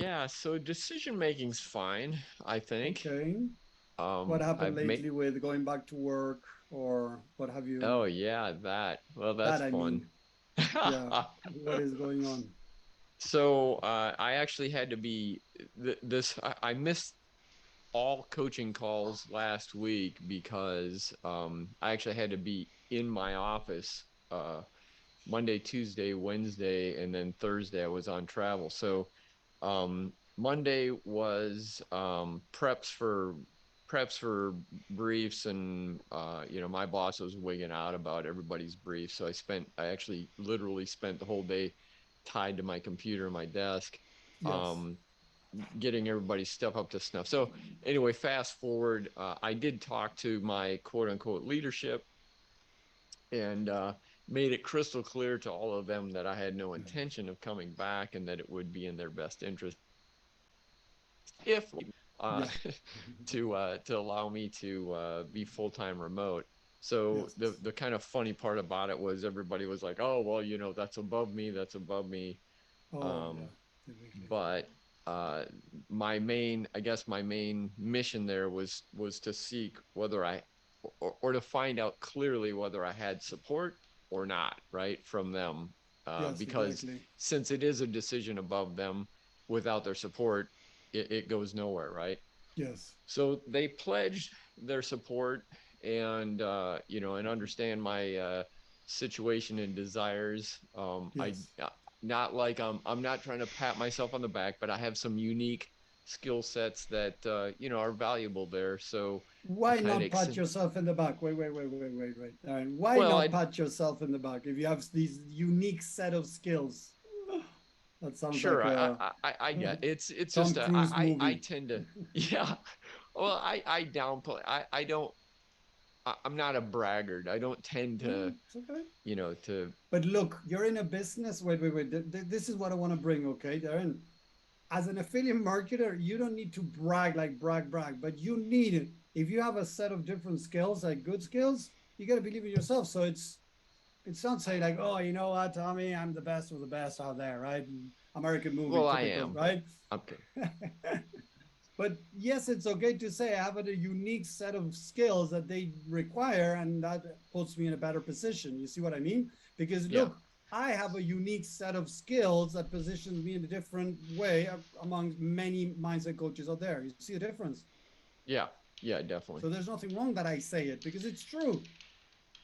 Yeah, so decision making's fine, I think. Okay. What happened I've made lately with going back to work or what have you? Oh yeah, that. Well, that's That I fun. mean, yeah, what is going on? So, I actually had to be this I missed all coaching calls last week because I actually had to be in my office Monday, Tuesday, Wednesday, and then Thursday I was on travel. So Monday was preps for briefs, and my boss was wigging out about everybody's briefs. So I actually literally spent the whole day tied to my computer and my desk, Yes. um, getting everybody's stuff up to snuff. So anyway, fast forward, I did talk to my quote unquote leadership, and made it crystal clear to all of them that I had no Yeah. intention of coming back, and that it would be in their best interest if uh, Yeah. to allow me to be full-time remote. So Yes. the kind of funny part about it was everybody was like, "Oh, well, that's above me. That's above me." Oh, yeah. Um, Typically. but uh, I guess my main mission there was to seek whether or to find out clearly whether I had support or not, right, from them. Yes, Because exactly. since it is a decision above them, without their support, it goes nowhere, right? Yes. So they pledged their support, and understand my situation and desires. I Yes. Not like I'm not trying to pat myself on the back, but I have some unique skill sets that are valuable there. So I Why kind of not pat yourself in the back? Wait. And why well, not pat yourself in the back if you have these unique set of skills? That sounds sure, like a I get it's just Tom Cruise I movie. tend to yeah. Well, I downplay. I don't. I'm not a braggart. I don't tend No, to it's okay. to But look, you're in a business. Wait. This is what I want to bring, okay, Darren? As an affiliate marketer, you don't need to brag like brag, but you need it. If you have a set of different skills, like good skills, you got to believe in yourself. So it's not saying like, oh, you know what, Tommy, I'm the best of the best out there, right? American movie, well, I typical, am. right? Okay. But yes, it's okay to say I have a unique set of skills that they require, and that puts me in a better position. You see what I mean? Because Yeah. look, I have a unique set of skills that positions me in a different way among many mindset coaches out there. You see the difference? Yeah. Yeah, definitely. So there's nothing wrong that I say it because it's true,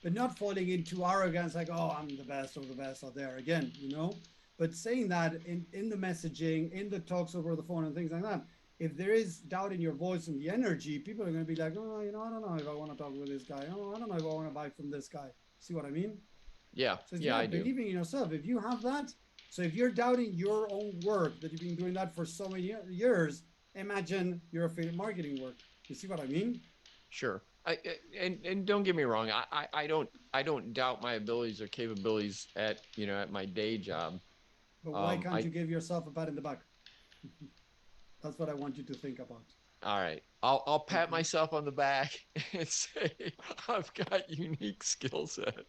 but not falling into arrogance like, oh, I'm the best of the best out there again, you know? But saying that in the messaging, in the talks over the phone and things like that, if there is doubt in your voice and the energy, people are going to be like, oh, I don't know if I want to talk with this guy. Oh, I don't know if I want to buy from this guy. See what I mean? Yeah. So it's, Yeah, yeah, I do. believing in yourself. If you have that, so if you're doubting your own work that you've been doing that for so many years, imagine your affiliate marketing work. You see what I mean? Sure. And don't get me wrong. I don't doubt my abilities or capabilities at my day job. But why Um, can't I you give yourself a pat in the back? That's what I want you to think about. All right. I'll pat Okay. myself on the back and say I've got unique skill set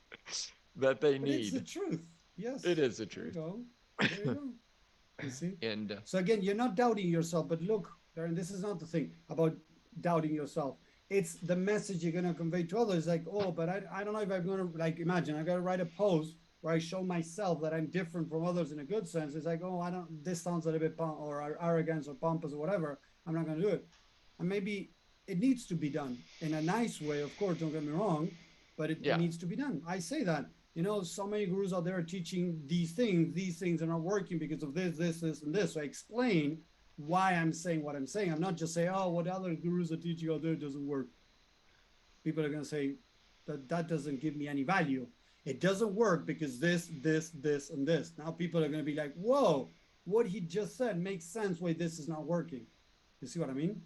that they But it's the need. truth. It Yes. is the There you truth. go. There you go. You see? And So again, you're not doubting yourself, but look, Darren, this is not the thing about doubting yourself. It's the message you're gonna convey to others, like, oh, but I don't know if I'm gonna like imagine I gotta write a post where I show myself that I'm different from others in a good sense. It's like, oh, I don't this sounds a little bit or arrogance or pompous or whatever. I'm not gonna do it. And maybe it needs to be done in a nice way, of course, don't get me wrong, but it yeah, needs to be done. I say that. You know, so many gurus out there are teaching these things are not working because of this, and this. So I explain why I'm saying what I'm saying. I'm not just saying, oh, what other gurus are teaching out there doesn't work. People are going to say that doesn't give me any value. It doesn't work because this, and this. Now people are going to be like, whoa, what he just said makes sense. Wait, this is not working. You see what I mean?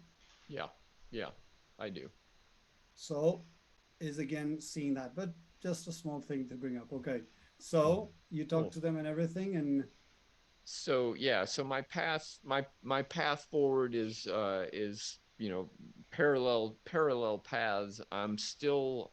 yeah, yeah, I do. So is again seeing that, but just a small thing to bring up. Okay. So you talk Cool. to them and everything, and So yeah, so my path forward is parallel paths. I'm still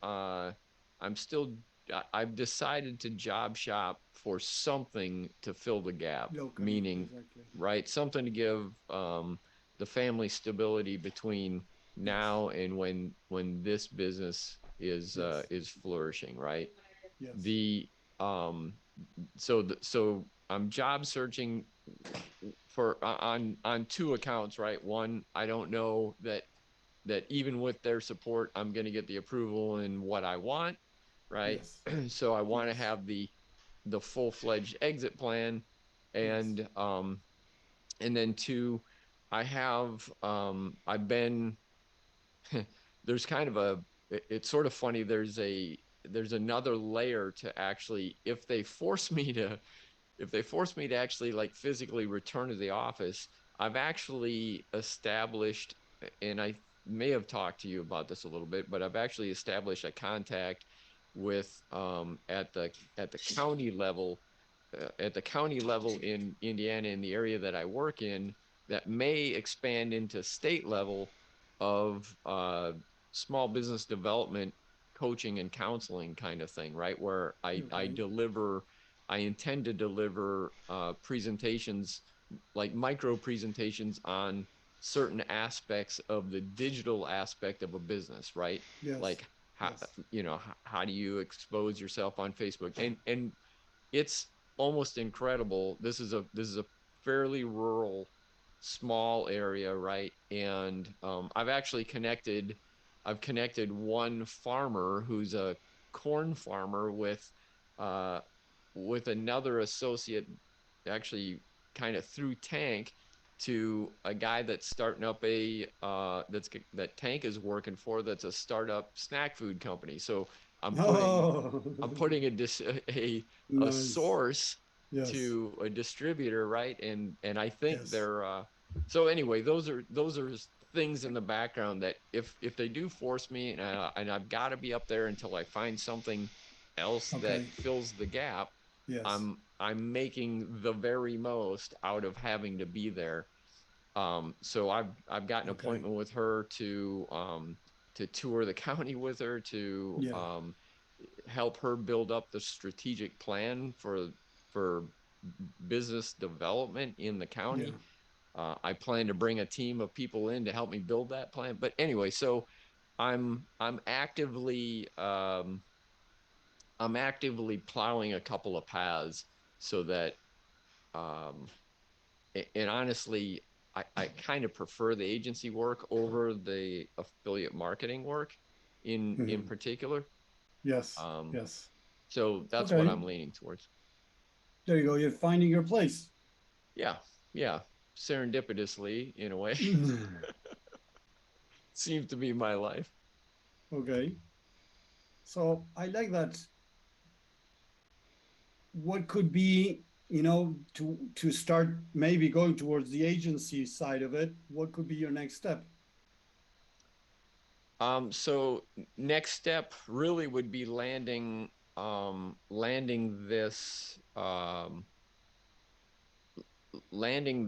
I've decided to job shop for something to fill the gap, Locally, meaning, exactly. right, something to give the family stability between Yes, now and when this business yes, is flourishing, right? yes. The um so I'm job searching for on two accounts, right? One, I don't know that even with their support, I'm going to get the approval in what I want, right? Yes, So I want to yes, have the full-fledged exit plan, yes. and then two, I've been there's kind of it's sort of funny. There's another layer to actually, if they force me to actually like physically return to the office, I've actually established, and I may have talked to you about this a little bit, but I've actually established a contact with at the county level in Indiana, in the area that I work in, that may expand into state level of small business development coaching and counseling kind of thing, right? Where Okay. I intend to deliver presentations, like micro presentations on certain aspects of the digital aspect of a business, right? Yes, Like how, yes. how do you expose yourself on Facebook? And it's almost incredible. This is a fairly rural, small area, right? And I've connected one farmer who's a corn farmer uh, with another associate, actually kind of through Tank, to a guy that's starting up that Tank is working for, that's a startup snack food company. So I'm putting Oh, I'm putting a nice. source Yes, to a distributor, right? And I think yes. they're so anyway, those are things in the background that if they do force me, and I've got to be up there until I find something else that Okay. fills the gap, Yes. I'm making the very most out of having to be there. So I've got an Okay. appointment with her to tour the county with her, to Yeah. help her build up the strategic plan for business development in the Yeah. county. I plan to bring a team of people in to help me build that plan. But anyway, so I'm I'm actively plowing a couple of paths so that um, and honestly, I kind of prefer the agency work over the affiliate marketing work in Mhm. particular. Yes. Um, Yes. so that's what Okay. I'm leaning towards. There you go. You're finding your place. Yeah, yeah. Serendipitously, in a way, seems to be my life. Okay. So I like that. What could be, to start maybe going towards the agency side of it? What could be your next step? So next step really would be landing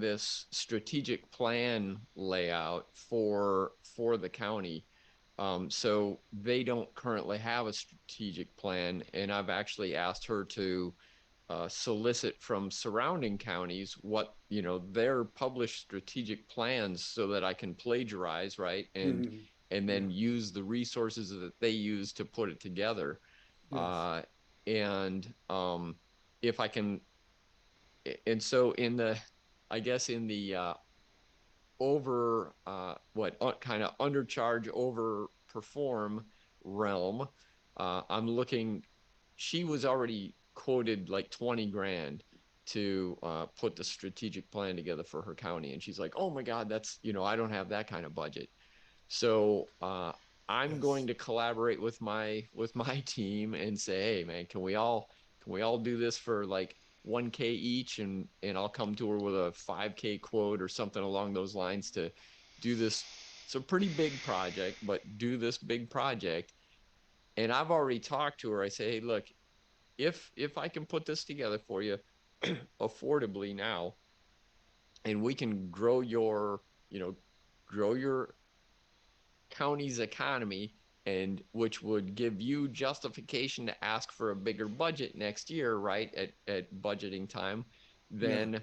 this strategic plan layout for the county. So they don't currently have a strategic plan, and I've actually asked her to solicit from surrounding counties what their published strategic plans, so that I can plagiarize, right, Mhm. and Yeah. then use the resources that they use to put it together. Yes. And if I can, and so in the, I guess in the over what kind of undercharge, over perform realm, I'm looking. She was already quoted like 20 grand to put the strategic plan together for her county, and she's like, "Oh my God, that's I don't have that kind of budget." So I'm Yes. going to collaborate with my team and say, hey man, can we all do this for like 1K each, and I'll come to her with a 5K quote or something along those lines to do this. It's a pretty big project, but do this big project. And I've already talked to her. I say, hey, look, if I can put this together for you affordably now, and we can grow your, grow your county's economy and which would give you justification to ask for a bigger budget next year, right? At budgeting time, Yeah. then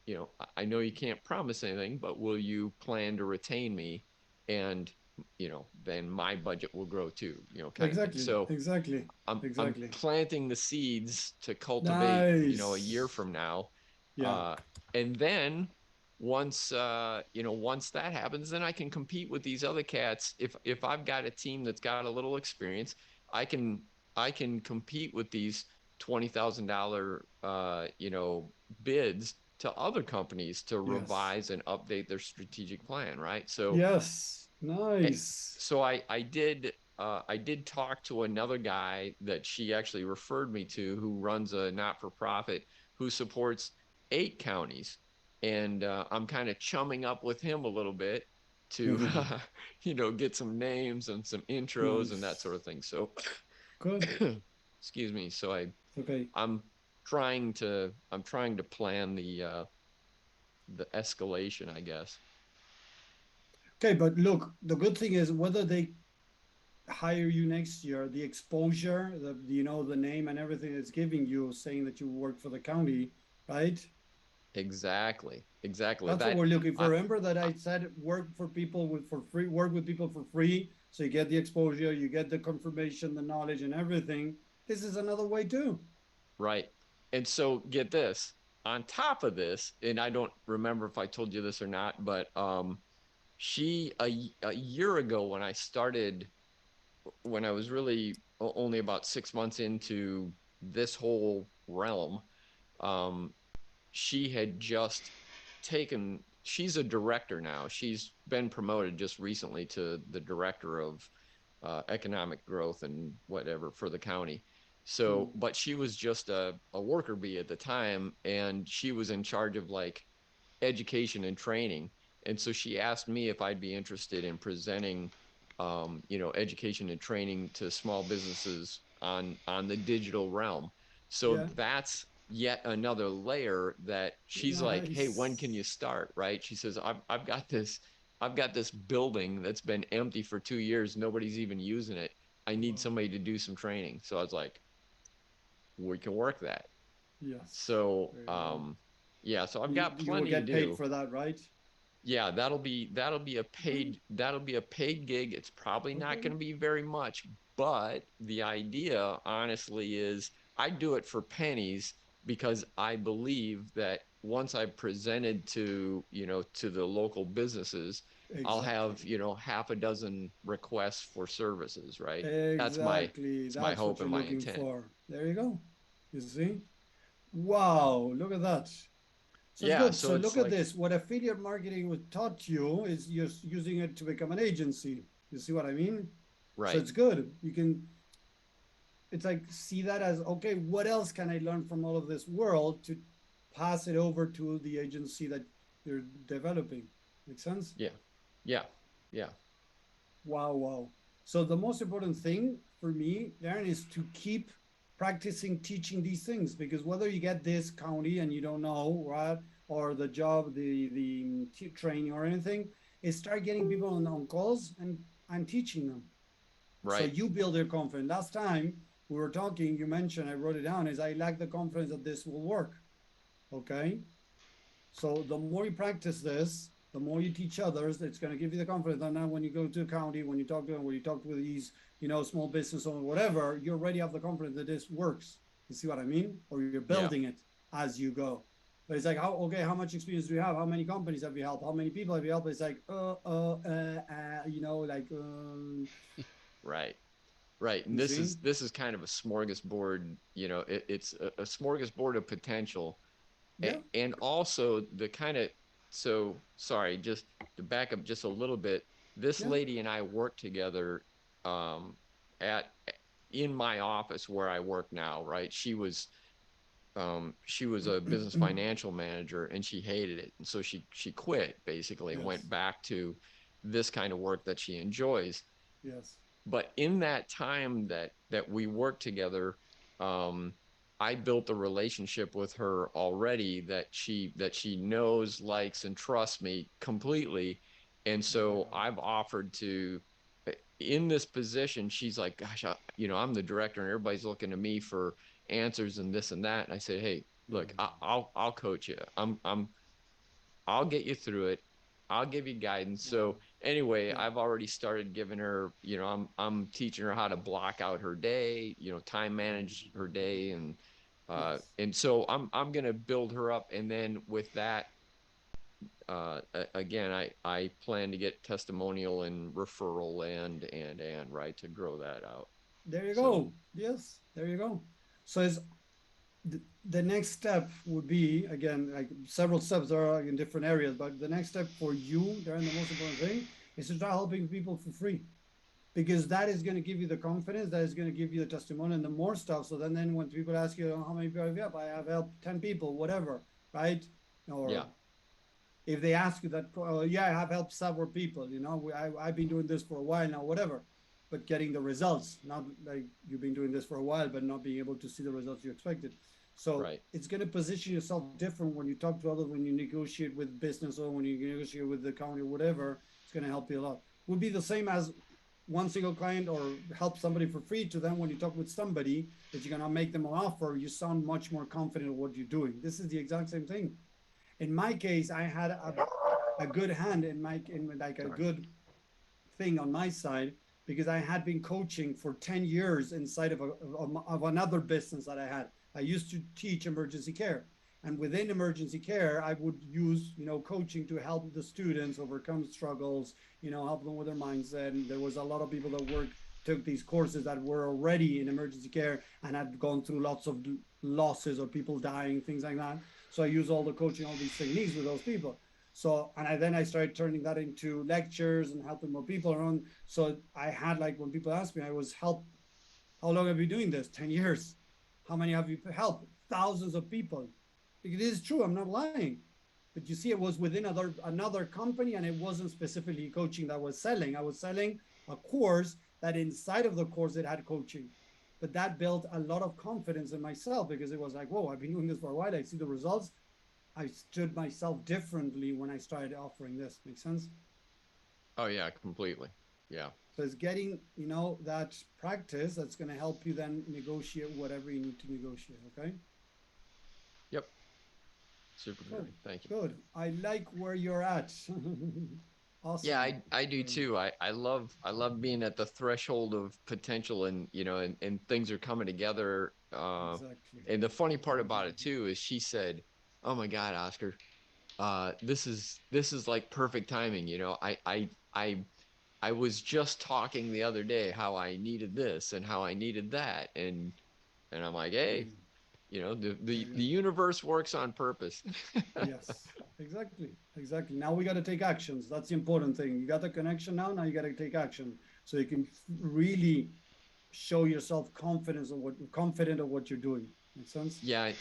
you know, I know you can't promise anything, but will you plan to retain me? And, you know, then my budget will grow too, you know, kind of thing. Exactly. So Exactly. I'm Exactly. planting the seeds to cultivate, you know, a year Nice. from now. Yeah. Uh, and then once that happens, then I can compete with these other cats. If I've got a team that's got a little experience, I can I can compete with these $20,000 bids to other companies to Yes. revise and update their strategic plan, right? So Yes. eh, Nice. so I did talk to another guy that she actually referred me to who runs a not-for-profit who supports 8 counties, and I'm kind of chumming up with him a little bit to get some names and some intros and that sort Nice. of thing. So Good. excuse me. So Okay. I'm I'm trying to plan the escalation, I guess. Okay, but look, the good thing is whether they hire you next year, the exposure, the name and everything it's giving you, saying that you work for the county, right? Exactly That's what that. we're looking for. I, Remember that I said work for people for free, work with people for free. So you get the exposure, you get the confirmation, the knowledge, and everything. This is another way too. Right. And so get this, on top of this, and I don't remember if I told you this or not, but a year ago when I started, when I was really only about 6 months into this whole realm, um, she had just she's a director now. She's been promoted just recently to the director of economic growth and whatever for the county. So, Mm. but she was just a worker bee at the time, and she was in charge of like education and training. And so she asked me if I'd be interested in presenting, education and training to small businesses on the digital realm. So Yeah. that's yet another layer that she's like, "Hey, when can Nice. you start?" Right? She says, I've got this building that's been empty for 2 years. Nobody's even using it. I need Wow. somebody to do some training." So I was like, "We can work that." Yes. So, There you go. yeah, so I've got You will plenty to get paid do. for that, right? Yeah, Good. that'll be a paid gig. It's probably not going Okay. to be very much, but the idea honestly is I do it for pennies because I believe that once I've presented to the local businesses, I'll have, Exactly. half a dozen requests for services, right? Exactly. That's my That's what hope you're and my looking intent. for. There you go. You see? Wow. Look at that. So it's Yeah, good. so So it's look at like this. What affiliate marketing would taught you is just using it to become an agency. You see what I mean? So right. it's good. It's like see that as okay, what else can I learn from all of this world to pass it over to the agency that you're developing? Make sense? Yeah. Yeah. Yeah. Wow, wow. So the most important thing for me, Darren, is to keep practicing teaching these things because whether you get this county and you don't know, right, or the job, the training or anything, is start getting people on calls and teaching them. So Right. you build your confidence. Last time we were talking, you mentioned, I wrote it down, is I lack the confidence that this will work. Okay. So the more you practice this, the more you teach others, it's going to give you the confidence. And now when you go to a county, when you talk to them, when you talk with these, small business or whatever, you already have the confidence that this works. You see what I mean? Or you're Yeah. building it as you go. But it's like, how much experience do you have? How many companies have you helped? How many people have you helped? It's like, Right. Right. And you see? this is kind of a smorgasbord, it's a smorgasbord of potential. Yeah. And also the kind of, so sorry, just to back up just a little bit, this Yeah. lady and I worked together um, at in my office where I work now, right? She was a business financial manager and she hated it. And so she quit basically and went Yes. back to this kind of work that she enjoys. Yes. But in that time that we worked together, um, I built a relationship with her already that she knows, likes, and trusts me completely. And so I've offered to, in this position, she's like, gosh, I'm the director and everybody's looking to me for answers and this and that. And I said, hey, look, I'll coach you. I'll get you through it. I'll give you guidance. Wow. So anyway, Yeah. I've already started giving her, I'm teaching her how to block out her day, time manage her day. Yes. And so I'm going to build her up. And then with that, again, I plan to get testimonial and referral and right to grow that out. There you So go. Yes, there you go. So it's the next step would be, again, like several steps are in different areas, but the next step for you, Darren, the most important thing is to start helping people for free, because that is going to give you the confidence, that is going to give you the testimony and the more stuff. So then when people ask you, "Oh, how many people have you helped?" I have helped 10 people, whatever, right? yeah, Or if they ask you that, yeah, I have helped several people, I've been doing this for a while now, whatever, but getting the results, not like you've been doing this for a while, but not being able to see the results you expected. So right. it's going to position yourself different when you talk to others, when you negotiate with business or when you negotiate with the county or whatever. It's going to help you a lot. Would be the same as one single client or help somebody for free. To them, when you talk with somebody that you're going to make them an offer, you sound much more confident in what you're doing. This is the exact same thing. In my case, I had a good hand in like a Sorry. good thing on my side, because I had been coaching for 10 years inside of another business that I had. I used to teach emergency care. And within emergency care, I would use, coaching to help the students overcome struggles, help them with their mindset. And there was a lot of people that took these courses that were already in emergency care and had gone through lots of losses or people dying, things like that. So I use all the coaching, all these techniques with those people. So, and then I started turning that into lectures and helping more people around. So I had, like, when people ask me, I was help. How long have you been doing this? 10 years. How many have you helped? Thousands of people. It is true. I'm not lying. But you see, it was within another company, and it wasn't specifically coaching that I was selling. I was selling a course that inside of the course it had coaching. But that built a lot of confidence in myself, because it was like, whoa, I've been doing this for a while. I see the results. I stood myself differently when I started offering this. Make sense? Oh yeah, completely. Yeah. So it's getting, that practice that's going to help you then negotiate whatever you need to negotiate. Okay. Yep. Super Good. great. Thank you. Good. I like where you're at. Yeah, Awesome. I do too. I love being at the threshold of potential and and things are coming together. Exactly. And the funny part about it too is she said, "Oh my God, Oscar, this is like perfect timing. I was just talking the other day how I needed this and how I needed that, and I'm like, hey, Mm, the there the you the go. universe works on purpose." Yes, exactly. Exactly. Now we got to take actions. That's the important thing. You got the connection now. Now you got to take action so you can really show yourself confident of what you're doing. Make sense? Yeah,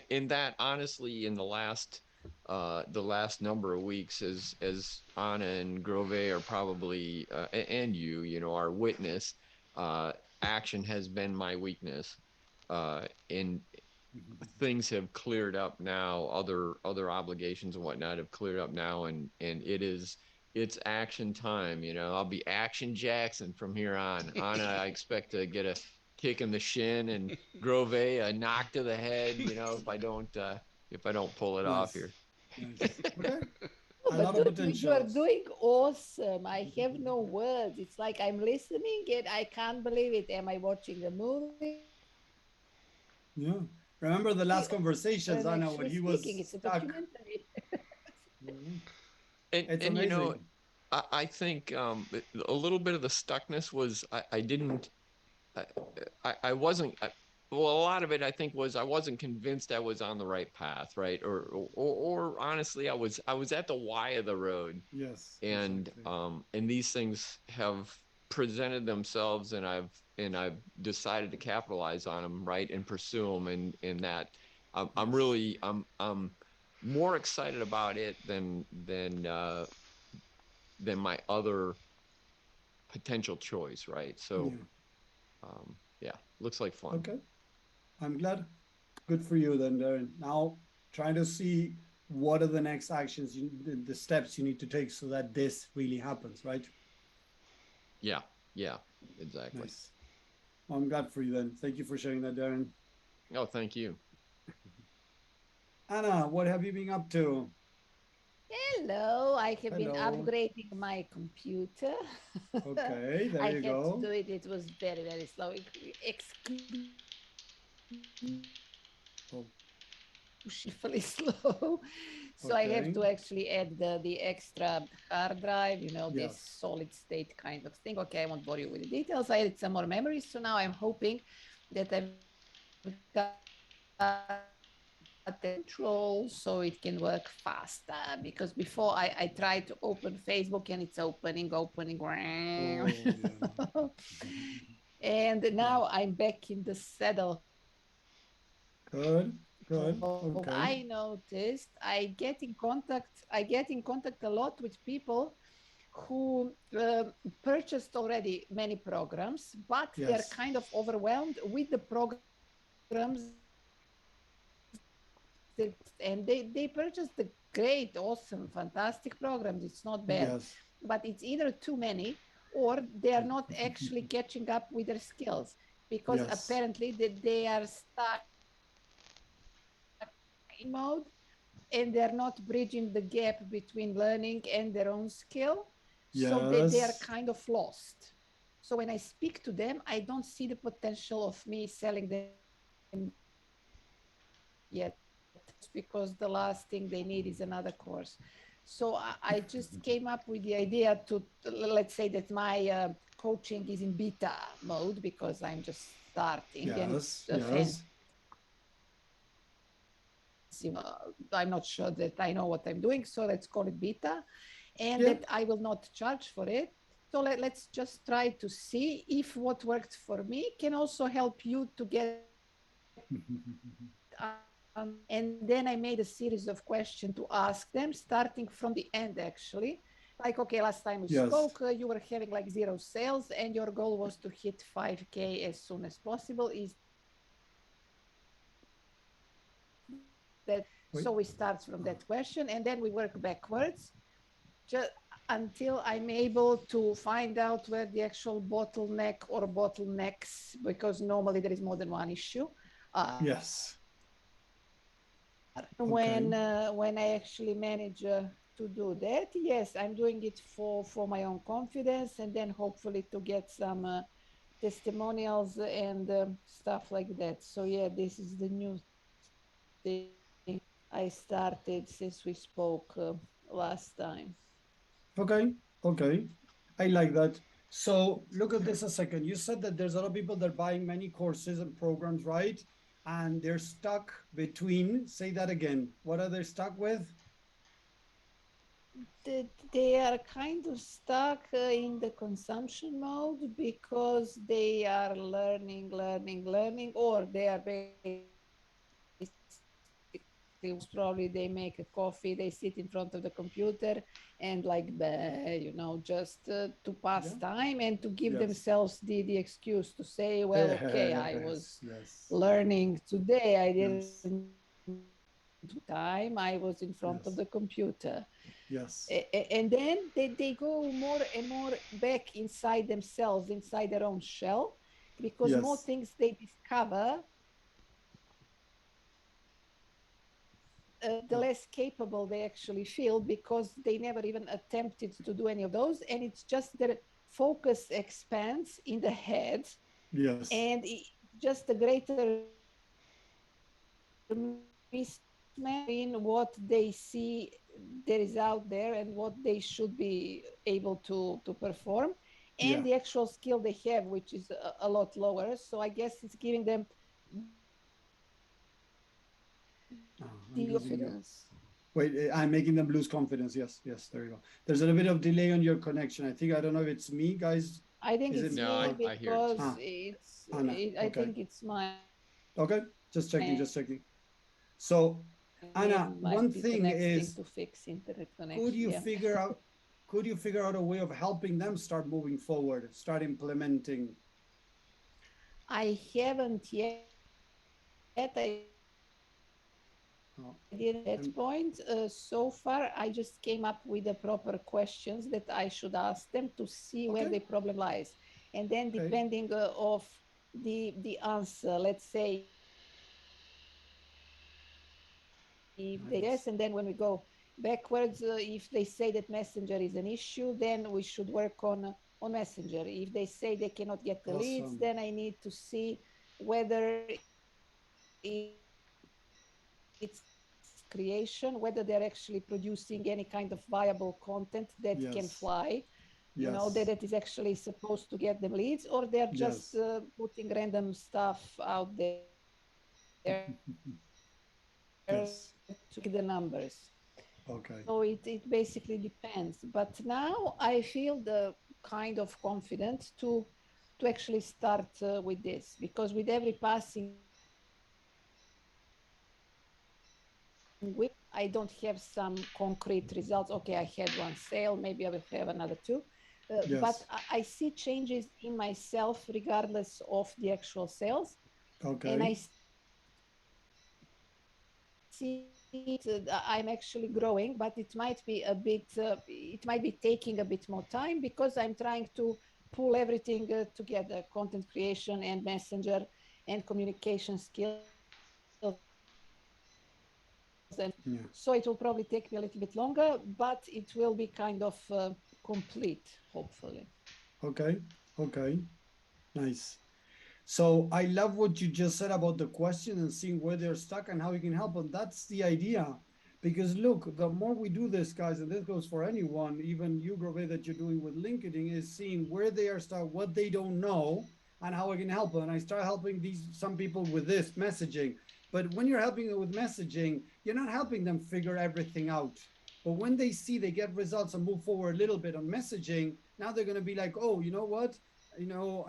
in that honestly, in the last number of weeks, as Anna and Grove are probably and are witness, uh, action has been my weakness, and things have cleared up now. Other obligations and whatnot have cleared up now, and it's action time. I'll be Action Jackson from here on. Anna, I expect to get a kick in the shin, and Grove a knock to the head. If I don't pull it off Nice. here. Nice. Okay. No, A but lot of dude, you are potentials. doing awesome. I have no words. It's like I'm listening and I can't believe it. Am I watching a movie Yeah. Remember the last or conversations, I'm Anna, when actually he was speaking? It's a stuck. documentary. Mhm. And It's and amazing. I think a little bit of the stuckness was I didn't I, I wasn't. Well, a lot of it I think was I wasn't convinced I was on the right path, right? Or honestly, I was at the Y of the road, Yes, and exactly. and these things have presented themselves, and I've decided to capitalize on them, right, and pursue them, and in that I'm Yes. really I'm more excited about it than my other potential choice, right? So Yeah. yeah, looks like fun. Okay. I'm glad. Good for you then, Darren. Now, trying to see. what are the next actions, the steps you need to take so that this really happens, right? Yeah. Yeah. Exactly. Nice. Well, I'm glad for you then. Thank you for sharing that, Darren. Oh, thank you. Anna, what have you been up to? Hello, I have been Hello. upgrading my computer. Okay, there I you had to go. do it. It was very, very slow, Oh, exclusively slow. So I have okay. to actually add the extra hard drive, you know, this Yes. solid state kind of thing. Okay, I won't bore you with the details. I added some more memory. So now I'm hoping that I've got control so it can work faster, because before I tried to open Facebook and it's opening Oh, yeah. and Yeah. now I'm back in the saddle. Good. Good. Okay. I noticed I get in contact a lot with people who purchased already many programs, but they're Yes. kind of overwhelmed with the programs that, and they purchased the great, awesome, fantastic programs. It's not bad, Yes. but it's either too many or they are not actually catching up with their skills, because Yes. apparently they are stuck in mode and they're not bridging the gap between learning and their own skill. So they are Yes. kind of lost. So when I speak to them, I don't see the potential of me selling them yet, because the last thing they need is another course. So I just came up with the idea to, let's say that my coaching is in beta mode because I'm just starting and it's Yes. a fancy. Yes. I'm not sure that I know what I'm doing, so let's call it beta, and Yeah. that I will not charge for it. So let's just try to see if what worked for me can also help you to get. And then I made a series of questions to ask them, starting from the end, actually. Like, okay, last time we Yes. spoke, you were having like 0 sales, and your goal was to hit 5K as soon as possible. Is that Wait. so? We start from that question, and then we work backwards, just until I'm able to find out where the actual bottleneck or bottlenecks, because normally there is more than one issue. Yes. Okay. When I actually manage to do that, yes, I'm doing it for my own confidence, and then hopefully to get some testimonials and stuff like that. So yeah, this is the new thing I started since we spoke last time. Okay. Okay. I like that. So look at this a second. You said that there's a lot of people that are buying many courses and programs, right? And they're stuck between, say that again. What are they stuck with? They are kind of stuck in the consumption mode because they are learning, or they are basically, most probably they make a coffee, they sit in front of the computer and like, just to pass Yeah. time and to give Yes. themselves the excuse to say, well, okay, I Yes. was Yes. learning today, I Yes. didn't time, I was in front of Yes. the computer. Yes. And then they go more and more back inside themselves, inside their own shell, because more Yes. things they discover, the Oh, less capable they actually feel, because they never even attempted to do any of those. And it's just their focus expands in the head, yes. and just a greater mismatch in what they see there is out there and what they should be able to perform, and Yeah. the actual skill they have, which is a lot lower. So I guess it's giving them Oh, I'm the losing you. confidence. Wait, I'm making them lose confidence. Yes. Yes. There you go. There's a little bit of delay on your connection. I think, I don't know if it's me, guys. I think Is it? it's No, me I hear it too. because Ah, Anna. I Okay. think it's my, Okay. Just checking. it Just checking. So, Anna, might one be the thing next thing is, to fix internet could connection. you Yeah, figure out could you figure out a way of helping them start moving forward, start implementing? I haven't yet. I Oh, At that and point, so far, I just came up with the proper questions that I should ask them to see where okay, the problem lies. And then okay, depending of the answer, let's say if they nice, yes, and then when we go backwards, if they say that Messenger is an issue, then we should work on Messenger. If they say they cannot get the leads, awesome, then I need to see whether it's creation, whether they're actually producing any kind of viable content that can yes, fly, you know, yes, that is actually supposed to get them leads, or they're just yes, putting random stuff out there to get the yes, numbers. So it okay, basically depends. But now I feel the kind of confident to actually start with this, because with every passing week, I don't have some concrete results. Okay, I had one sale, maybe I will have another two. But yes, I see changes in myself regardless of the actual sales. And okay, I see I'm actually growing, but it might be taking a bit more time because I'm trying to pull everything together, content creation and messenger and communication skills and so it will probably take me a little bit longer, yeah, but it will be kind of complete, hopefully. okay, okay, nice. So I love what you just said about the question and seeing where they're stuck and how you can help them. That's the idea. Because look, the more we do this, guys, and this goes for anyone, even you, Grove, that you're doing with LinkedIn, is seeing where they are stuck, what they don't know, and how I can help them. And I start helping these some people with this messaging. But when you're helping them with messaging, you're not helping them figure everything out. But when they see they get results and move forward a little bit on messaging, now they're going to be like, oh, you know what? You know,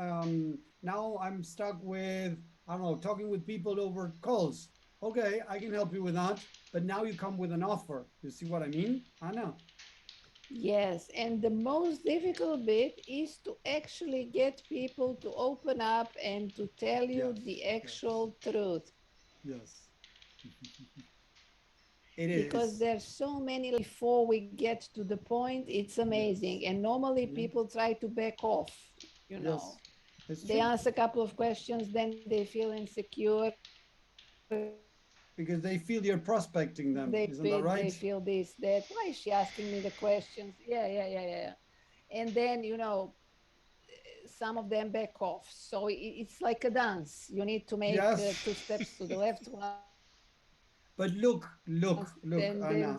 now I'm stuck with, I don't know, talking with people over calls. Okay, I can help you with that. But now you come with an offer. You see what I mean? Anna? Yes, and the most difficult bit is to actually get people to open up and to tell you Yes, the yes, actual truth, yes. It because is. there's so many before we get to the point. It's amazing. Yes. And normally Yeah. people try to back off, you know. Yes. It's They true. ask a couple of questions, then they feel insecure, Because they feel you're prospecting them. they Isn't that feel right? they feel this, that. Why is she asking me the questions? Yeah, yeah, yeah, yeah. And then, you know, some of them back off. So it's like a dance. You need to make Yes. two steps to the left, one step, But and look, then look, look, Anna.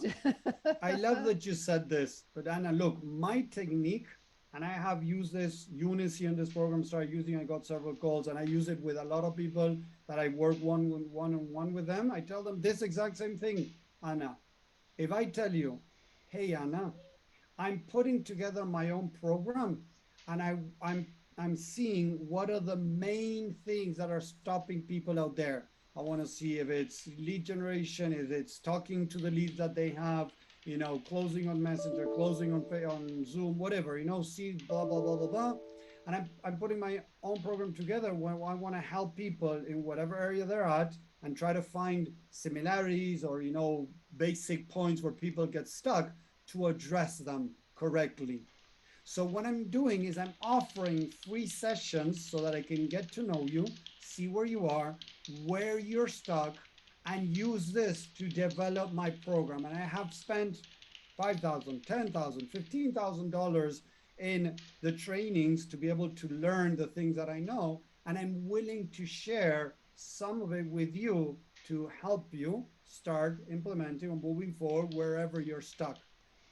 I love that you said this, but Anna, look, my technique, and I have used this, Eunice here in this program started using, I got several calls, and I use it with a lot of people that I work one on one with them. I tell them this exact same thing, Anna. If I tell you, hey Anna, I'm putting together my own program, and I'm seeing what are the main things that are stopping people out there. I want to see if it's lead generation, if it's talking to the leads that they have, you know, closing on Messenger, closing on Zoom, whatever, you know, see blah blah blah blah blah. And I'm putting my own program together where I want to help people in whatever area they're at and try to find similarities or you know basic points where people get stuck to address them correctly. So what I'm doing is I'm offering free sessions so that I can get to know you, see where you are, where you're stuck, and use this to develop my program. And I have spent $5,000, $10,000, $15,000 in the trainings to be able to learn the things that I know. And I'm willing to share some of it with you to help you start implementing or moving forward wherever you're stuck.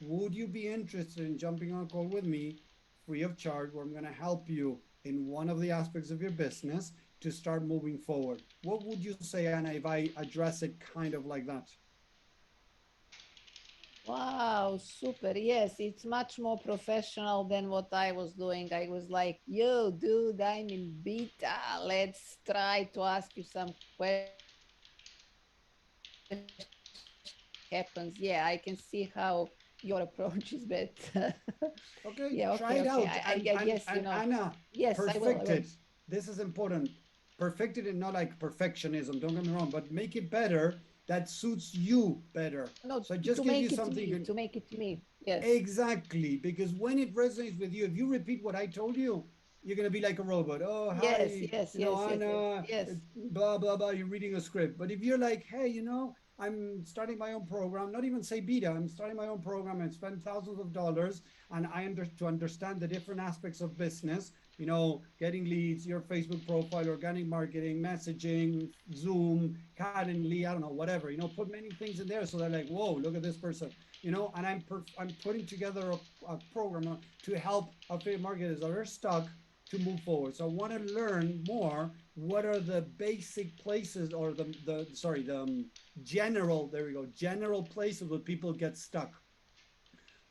Would you be interested in jumping on a call with me free of charge where I'm going to help you in one of the aspects of your business to start moving forward? What would you say, Anna, if I address it kind of like that? wow, super. Yes, it's much more professional than what I was doing. I was like, yo, dude, I'm in beta. Let's try to ask you some questions. Yeah, I can see how your approach is better. Yeah, okay, okay. I guess, Okay, try it out. And yes, I Anna, will. perfect it. This is important. Perfect it and not like perfectionism. Don't get me wrong, but make it better that suits you better. No, So I just to give you make it something you me, can to make it me. Yes. exactly, because when it resonates with you, if you repeat what I told you, you're gonna be like a robot. Oh, Yes, hi, yes, yes, yes, yes, Anna, yes. blah blah blah. You're reading a script. But if you're like, hey, I'm starting my own program, not even say beta, I'm starting my own program and spend thousands of dollars, and to understand the different aspects of business. Getting leads, your Facebook profile, organic marketing, messaging, Zoom, Calendly, I don't know, whatever. Put many things in there so they're like, whoa, look at this person. And I'm putting together a program to help affiliate marketers that are stuck to move forward. So I want to learn more. What are the basic places, or the general, there we go, general places where people get stuck?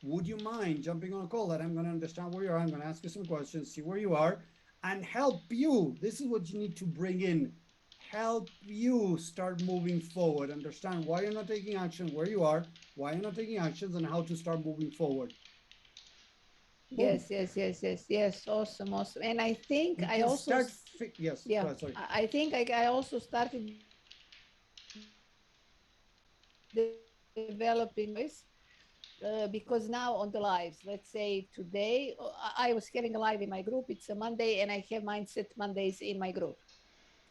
Would you mind jumping on a call that I'm going to understand where you are? I'm going to ask you some questions, see where you are, and help you. This is what you need to bring in. Help you start moving forward. Understand why you're not taking action, where you are, why you're not taking actions, and how to start moving forward. Boom. Yes, yes, yes, yes, yes. Awesome, awesome. And I think We I can also, start. Yes, go yeah, ahead. Sorry. I think I also started developing voice because now on the lives, let's say today, I was having a live in my group. It's a Monday, and I have Mindset Mondays in my group.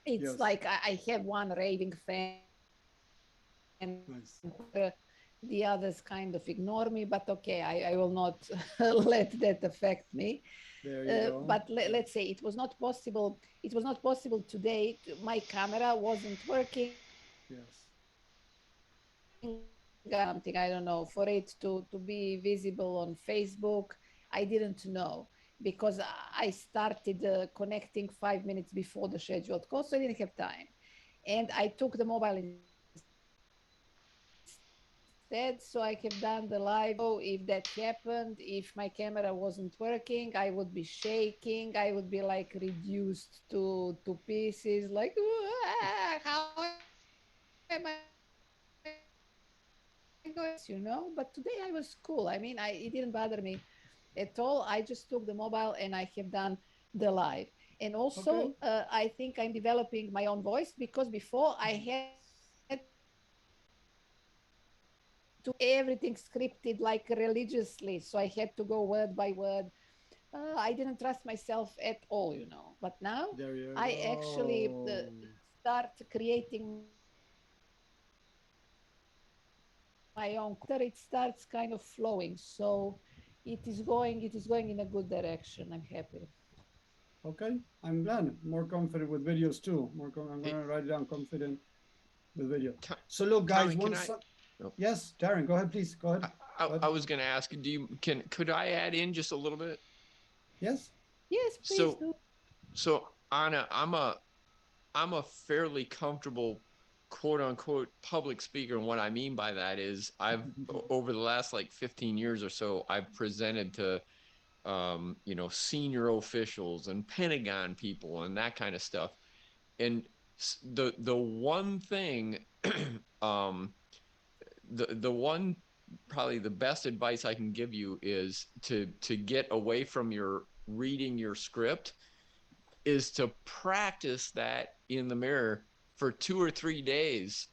It's Yes. like I have one raving fan, Nice. the others kind of ignore me, but okay, I will not let that affect me. There you go. But let's say it was not possible. It was not possible today. My camera wasn't working. Yes. Something I don't know, for it to be visible on Facebook. I didn't know because I started connecting 5 minutes before the scheduled call, so I didn't have time. And I took the mobile instead, so I have done the live. So if that happened, if my camera wasn't working, I would be shaking. I would be like reduced to pieces, like how am I going? But today I was cool. I mean, it didn't bother me at all. I just took the mobile and I have done the live. And Okay. also, I think I'm developing my own voice because before I had to everything scripted like religiously. So I had to go word by word. I didn't trust myself at all. But now There you I actually go. start creating my own. It starts kind of flowing. So it is going in a good direction. I'm happy. Okay. I'm glad. More confident with videos too. I'm Hey, gonna write it down. Confident with video. To- So look, guys. Tommy, can I? Oh, Yes, Darren. Go ahead, please. Go ahead. Go I ahead. was going to ask, could I add in just a little bit? Yes. Yes, please So, do. so Anna, I'm a fairly comfortable quote unquote public speaker. And what I mean by that is over the last like 15 years or so, I've presented to, senior officials and Pentagon people and that kind of stuff. And the one thing, um, the one probably the best advice I can give you is to get away from your reading your script, is to practice that in the mirror for 2 or 3 days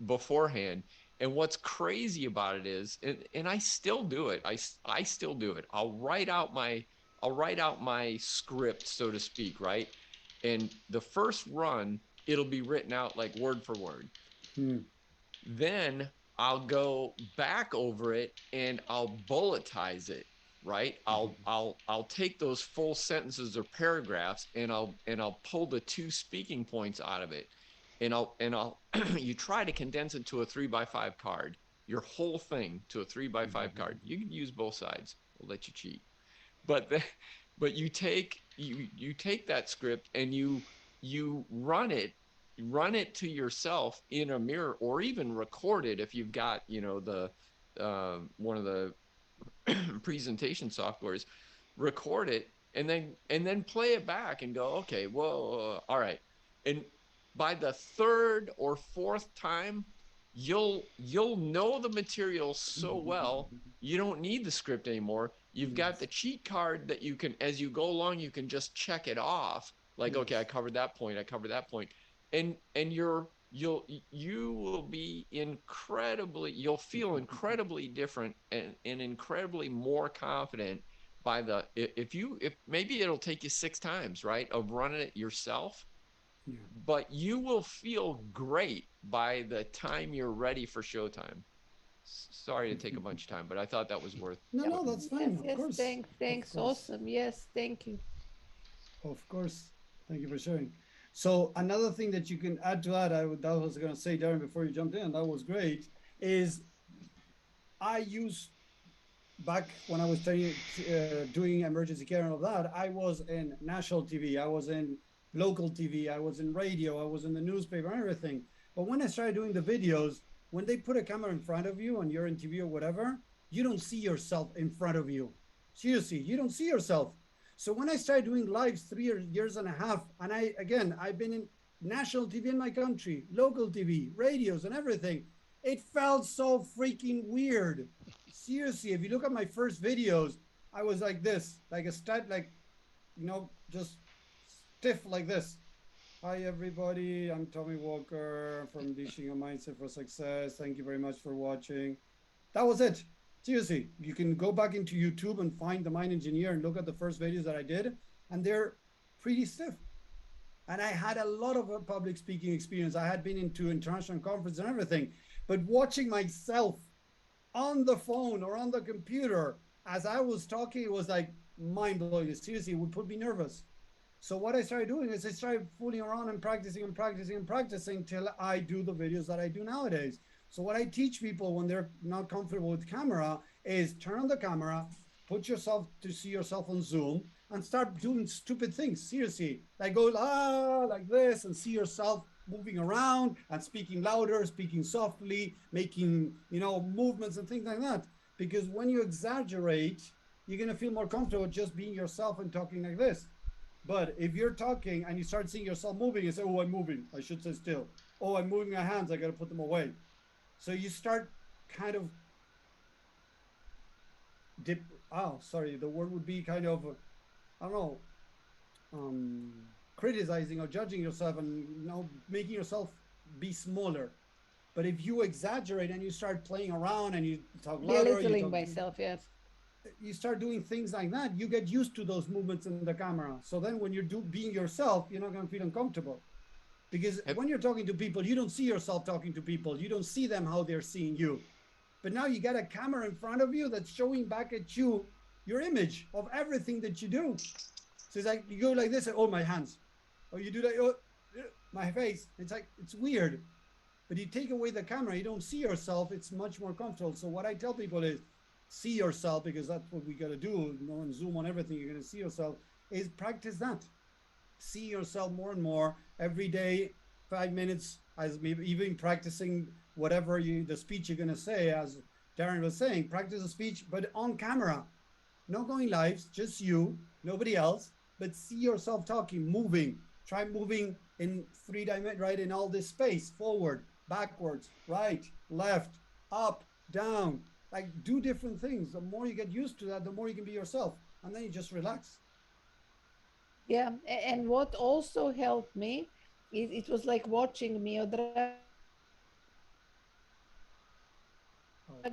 beforehand. And what's crazy about it is, and I still do it. I still do it. I'll write out my script, so to speak, right? And the first run, it'll be written out like word for word. Hmm. Then I'll go back over it and I'll bulletize it, right? I'll take those full sentences or paragraphs and I'll pull the two speaking points out of it. And I'll you try to condense it to a 3x5 card, your whole thing to a 3x5 card. You can use both sides. We'll let you cheat. But but you take that script and you run it to yourself in a mirror, or even record it if you've got the one of the presentation softwares. Record it and then play it back and go, okay, whoa, all right. And by the third or fourth time, you'll know the material so well, you don't need the script anymore. You've got the Yes. cheat card that you can, as you go along, you can just check it off, like, okay, I Yes. covered that point, I covered that point. And you will be incredibly, you'll feel incredibly different and incredibly more confident by the if maybe it'll take you 6 times, right, of running it yourself, Yeah. but you will feel great by the time you're ready for showtime. Sorry to take a bunch of time, but I thought that was worth No, Yep. no, putting. that's Yes, fine. Of yes, course. thanks, Of thanks. course. Awesome. Yes, thank you. Of course. Thank you for sharing. So another thing that you can add to that, that was going to say, Darren, before you jumped in, that was great, is I use back when I was doing emergency care and all that, I was in national TV, I was in local TV, I was in radio, I was in the newspaper and everything. But when I started doing the videos, when they put a camera in front of you and you're in TV or whatever, you don't see yourself in front of you. Seriously, you don't see yourself. So when I started doing lives 3 years and a half, and I've been in national TV in my country, local TV, radios, and everything. It felt so freaking weird. Seriously, if you look at my first videos, I was like this, like a stud, like, just stiff like this. Hi, everybody. I'm Tommy Walker from Dishing a Mindset for Success. Thank you very much for watching. That was it. Seriously, you can go back into YouTube and find the Mind Engineer and look at the first videos that I did, and they're pretty stiff. And I had a lot of public speaking experience. I had been into international conferences and everything, but watching myself on the phone or on the computer as I was talking, it was like mind blowing. Seriously, it would put me nervous. So what I started doing is I started fooling around and practicing and practicing and practicing till I do the videos that I do nowadays. So what I teach people when they're not comfortable with camera is turn on the camera, put yourself to see yourself on Zoom and start doing stupid things. Seriously, like go like this and see yourself moving around and speaking louder, speaking softly, making movements and things like that. Because when you exaggerate, you're gonna feel more comfortable just being yourself and talking like this. But if you're talking and you start seeing yourself moving, you say, "Oh, I'm moving. I should stay still. Oh, I'm moving my hands. I got to put them away." So you start kind of dip. Oh, sorry. The word would be kind of, I don't know, um, criticizing or judging yourself and making yourself be smaller. But if you exaggerate and you start playing around and you talk louder, Belittling myself. Yes. you start doing things like that, you get used to those movements in the camera. So then when you're being yourself, you're not going to feel uncomfortable. Because Have, when you're talking to people, you don't see yourself talking to people. You don't see them how they're seeing you. But now you got a camera in front of you that's showing back at you your image of everything that you do. So it's like you go like this, and, oh, my hands. Or you do that, oh, my face. It's like, it's weird. But you take away the camera, you don't see yourself. It's much more comfortable. So what I tell people is see yourself, because that's what we got to do. On Zoom, on everything, you're going to see yourself, is practice that. See yourself more and more every day, 5 minutes, as maybe even practicing whatever the speech you're going to say, as Darren was saying, practice a speech, but on camera, not going lives, just you, nobody else, but see yourself talking, moving. Try moving in 3 dimensions, right? In all this space, forward, backwards, right, left, up, down. Like, do different things. The more you get used to that, the more you can be yourself. And then you just relax. Yeah. And what also helped me is it was like watching Miodrag Oh,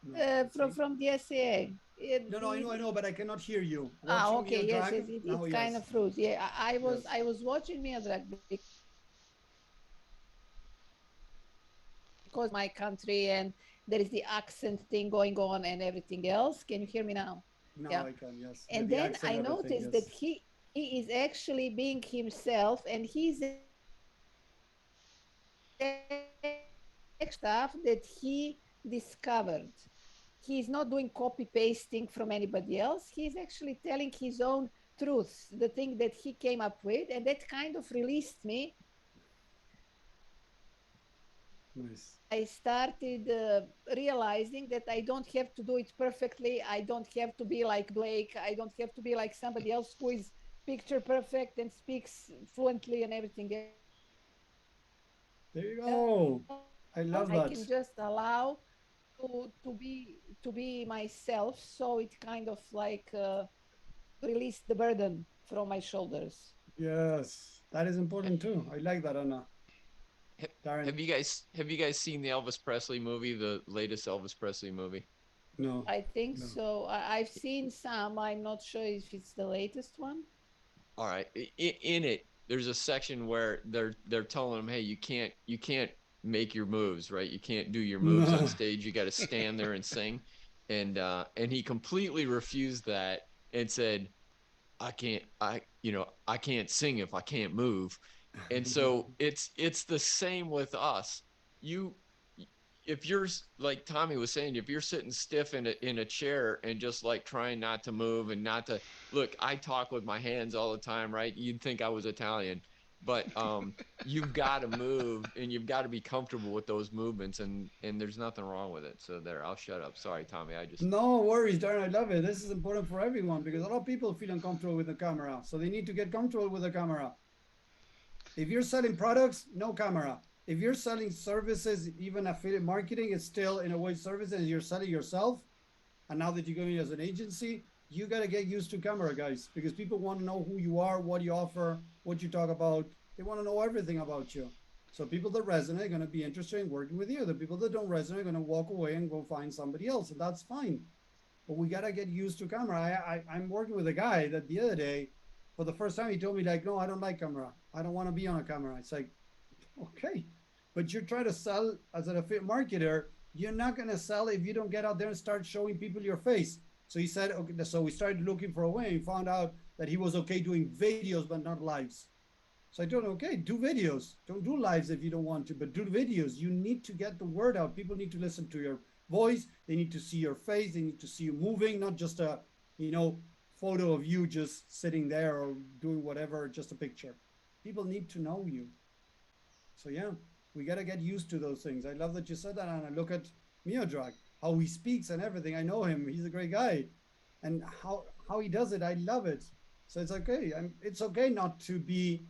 no, let's see. from the SAA. No, I know, but I cannot hear you. Ah, Watching okay, Mio yes, Drag. yes, Now, it's kind yes. of fruit. Yeah, I was Yes. I was watching Miodrag because my country and there is the accent thing going on and everything else. Can you hear me now? Now Yeah. I can, yes. With And the then accent, I everything, noticed that yes. he is actually being himself and he's stuff that he discovered. He's not doing copy pasting from anybody else. He's actually telling his own truths, the thing that he came up with, and that kind of released me. Nice. I started realizing that I don't have to do it perfectly. I don't have to be like Blake. I don't have to be like somebody else who is picture perfect and speaks fluently and everything There you go. I else. love I that. can just allow to be myself. So it kind of like released the burden from my shoulders. Yes. That is important too. I like that, Anna. Ha- Darren, have you guys seen the Elvis Presley movie, the latest Elvis Presley movie? no, I think no. so. I've seen some. I'm not sure if it's the latest one. All right, in it, there's a section where they're telling him, hey, you can't make your moves, right? You can't do your moves on No. stage. You got to stand there and sing, and he completely refused that and said, I can't sing if I can't move. And so it's the same with us. You if you're like Tommy was saying, if you're sitting stiff in a chair and just like trying not to move and not to look, I talk with my hands all the time, right? You'd think I was Italian, but you've got to move and you've got to be comfortable with those movements, and there's nothing wrong with it. So there, I'll shut up. Sorry, Tommy. I just No worries, Darren. I love it. This is important for everyone because a lot of people feel uncomfortable with the camera. So they need to get comfortable with the camera. If you're selling products, no camera. If you're selling services, even affiliate marketing, it's still in a way services you're selling yourself. And now that you're going as an agency, you got to get used to camera, guys, because people want to know who you are, what you offer, what you talk about. They want to know everything about you. So people that resonate are going to be interested in working with you. The people that don't resonate are going to walk away and go find somebody else, and that's fine. But we got to get used to camera. I'm working with a guy that the other day, for the first time, he told me like, no, I don't like camera. I don't want to be on a camera. It's like, okay, but you're trying to sell as an affiliate marketer. You're not going to sell if you don't get out there and start showing people your face. So he said, okay, so we started looking for a way and found out that he was okay doing videos, but not lives. So I told him, okay, do videos. Don't do lives if you don't want to, but do videos. You need to get the word out. People need to listen to your voice. They need to see your face. They need to see you moving, not just a, photo of you just sitting there or doing whatever, just a picture. People need to know you. So yeah, we got to get used to those things. I love that you said that, and I look at Miodrag, how he speaks and everything. I know him. He's a great guy, and how he does it, I love it. So it's okay. It's okay not to be,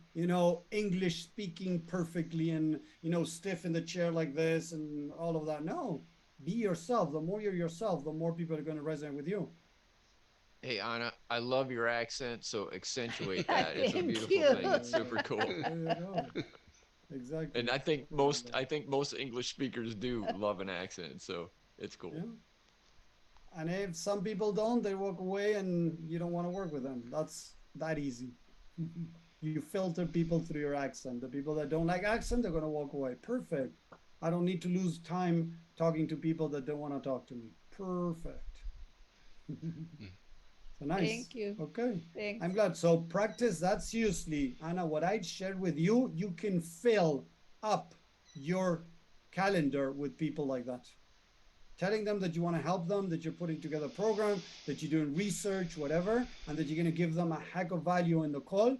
English speaking perfectly and stiff in the chair like this and all of that. No, be yourself. The more you're yourself, the more people are going to resonate with you. hey Anna, I love your accent, so accentuate that. It's a Thank beautiful you. thing. It's super cool. There you go. And Exactly. I think most English speakers do love an accent, so it's cool. Yeah. And if some people don't, they walk away and you don't want to work with them. That's that easy. You filter people through your accent. The people that don't like accent, they're going to walk away. Perfect. I don't need to lose time talking to people that don't want to talk to me. Perfect. So nice. Thank you. Okay. Thanks. I'm glad. So practice that seriously. Anna, what I shared with you, you can fill up your calendar with people like that. Telling them that you want to help them, that you're putting together a program, that you're doing research, whatever, and that you're going to give them a heck of value in the call.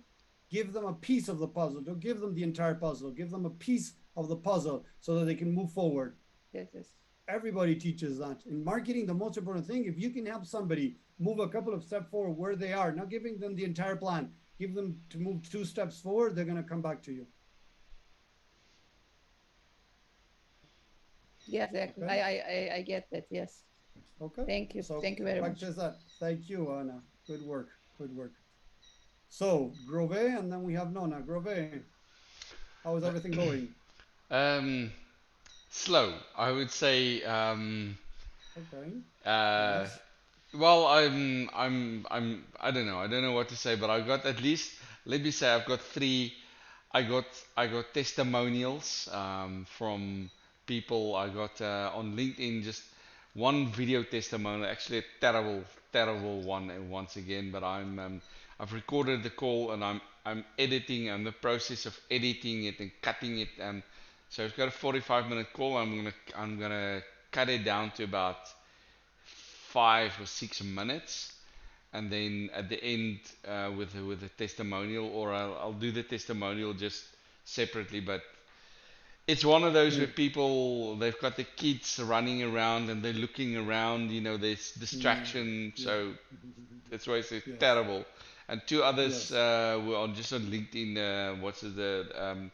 Give them a piece of the puzzle. Don't give them the entire puzzle. Give them a piece of the puzzle so that they can move forward. Yes, yes. Everybody teaches that. In marketing, the most important thing, if you can help somebody move a couple of steps forward where they are, not giving them the entire plan, give them to move 2 steps forward, they're going to come back to you. Yeah, exactly. Okay. I get that. Yes. Okay. Thank you. So Thank you very much. practice that. Thank you, Anna. Good work. Good work. So Grove, and then we have Nona. Grove, how is everything going? Um, Slow, I would say. Okay. Uh, Nice. well, I don't know. I don't know what to say, but I got at least. Let me say, I've got three. I got testimonials from people. I got on LinkedIn just one video testimonial. Actually, a terrible one once again. But I've recorded the call and I'm editing. I'm in the process of editing it and cutting it. And so it's got a 45-minute call. I'm gonna cut it down to about 5 or 6 minutes, and then at the end with the testimonial, or I'll do the testimonial just separately. But it's one of those where Mm, people they've got the kids running around and they're looking around. There's mm, distraction, yeah. so that's why it's Yes. terrible. And two others Yes. were on just on LinkedIn. What's the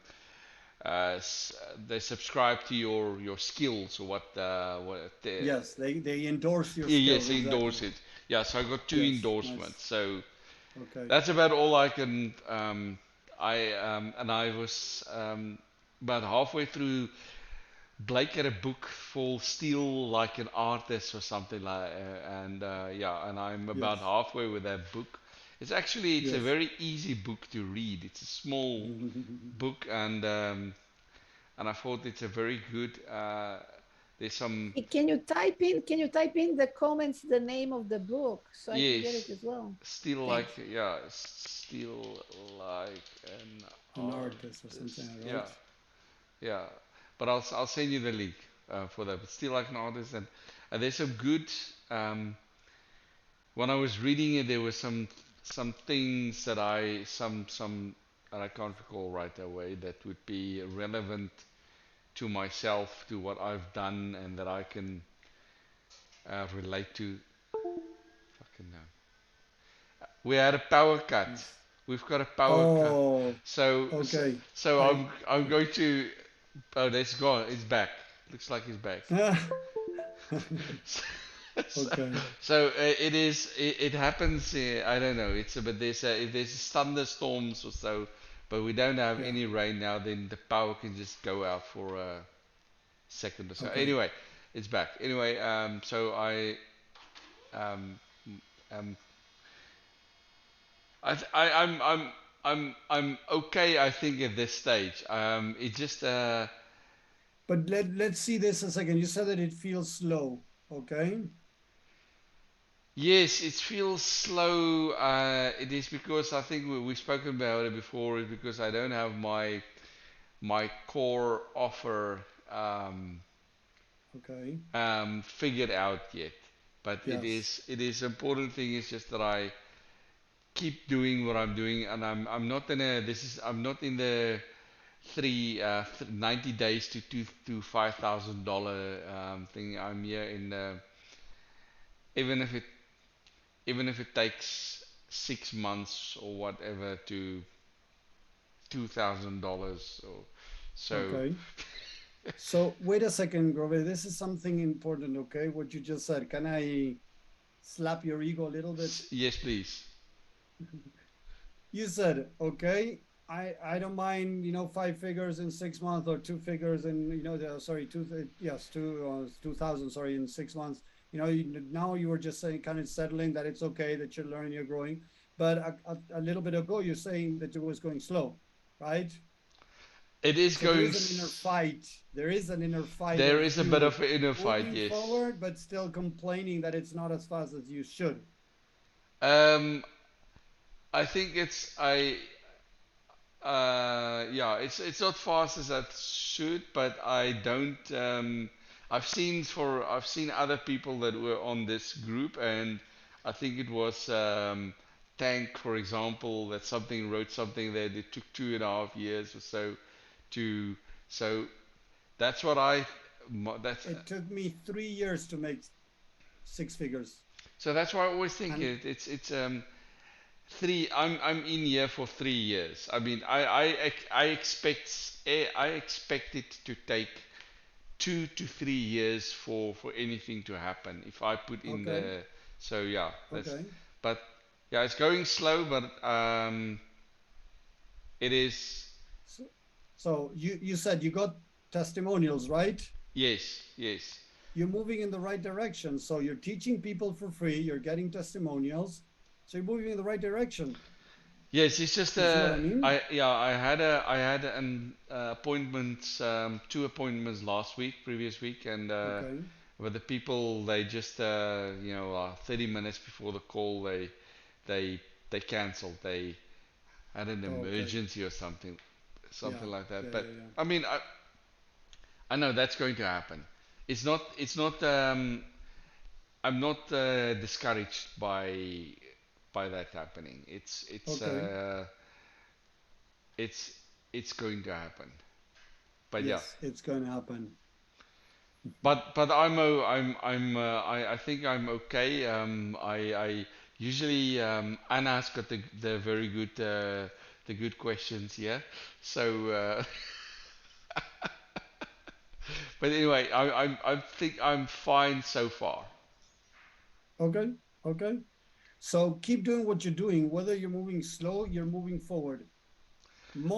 they subscribe to your skills or what Yes. They endorse your yes, skills. endorse Exactly. it. Yeah, so I got two Yes. Nice. endorsements. So Okay. that's about all I can. I was about halfway through Blake had a book for Steal Like an Artist or something like, yeah, and I'm about Yes. halfway with that book. It's a Yes. very easy book to read. It's a small book, and I thought it's a very good. There's some Can you type in the comments the name of the book so I can get yes, it as well? Steal like Thanks. yeah, Steal like an An artist or something, artist. Yeah, right? yeah. But I'll send you the link for that. But Steal like an artist, and there's some good. Um, when I was reading it, there were some things that some that I can't recall right away that would be relevant to myself, to what I've done, and that I can relate to. Fucking no. We had a power cut. Yes. We've got a power cut. Oh, So so, okay. so I I'm going to. Oh, that's gone. It's back. Looks like it's back. so, okay. it is. It happens. I don't know. It's but if there's thunderstorms or so, but we don't have Yeah. any rain now. Then the power can just go out for a second or so. Okay. Anyway, it's back. Anyway, so um, um, I'm okay. I think at this stage. It just But let's see this a second. You said that it feels slow. Okay. yes, it feels slow. It is because I think we've spoken about it before. Is because I don't have my core offer Okay. figured out yet. But Yes. it is important thing is just that I keep doing what I'm doing, and I'm not in a this is I'm not in the 90 days to $5,000 thing. I'm here in even if it even if it takes 6 months or whatever to $2,000 or so. Okay. So wait a second, Grover. This is something important, okay? What you just said. Can I slap your ego a little bit? Yes, please. You said, okay, I don't mind, 5 figures in 6 months or 2 figures in, sorry, yes, 2,000, sorry, in 6 months. Now you were just saying, kind of settling that it's okay that you're learning, you're growing. But a little bit ago, you're saying that it was going slow, right? It is So there going. is an inner fight. There is an inner fight There of is a bit you of an inner fight, moving yes. forward, but still complaining that it's not as fast as you should. Um, I think yeah, it's not fast as I should, but I don't. I've seen other people that were on this group, and I think it was Tank, for example, that something wrote something that it took 2.5 years or so to. So that's what I. That's It took me 3 years to make 6 figures. so that's why I always think And it's 3. I'm in here for 3 years. I mean, I expect it to take 2 to 3 years for anything to happen. If I put in okay, the so yeah, that's okay. but yeah, it's going slow, but it is So, so you said you got testimonials, right? yes, yes. You're moving in the right direction. So you're teaching people for free, you're getting testimonials. So you're moving in the right direction. Yes, it's just You see what I mean? I had an appointment 2 appointments last week, previous week, and Okay, but the people they just 30 minutes before the call they they cancelled. They had an okay. emergency or Yeah, something like that. yeah, But yeah, yeah. I mean I know that's going to happen. It's not I'm not discouraged by that happening. Okay. It's it's going to happen. But yeah, Yes, it's going to happen. but I think I'm okay. I usually Anna's got the very good the good questions here. So but anyway, I think I'm fine so far. Okay, okay. So keep doing what you're doing. Whether you're moving slow, you're moving forward.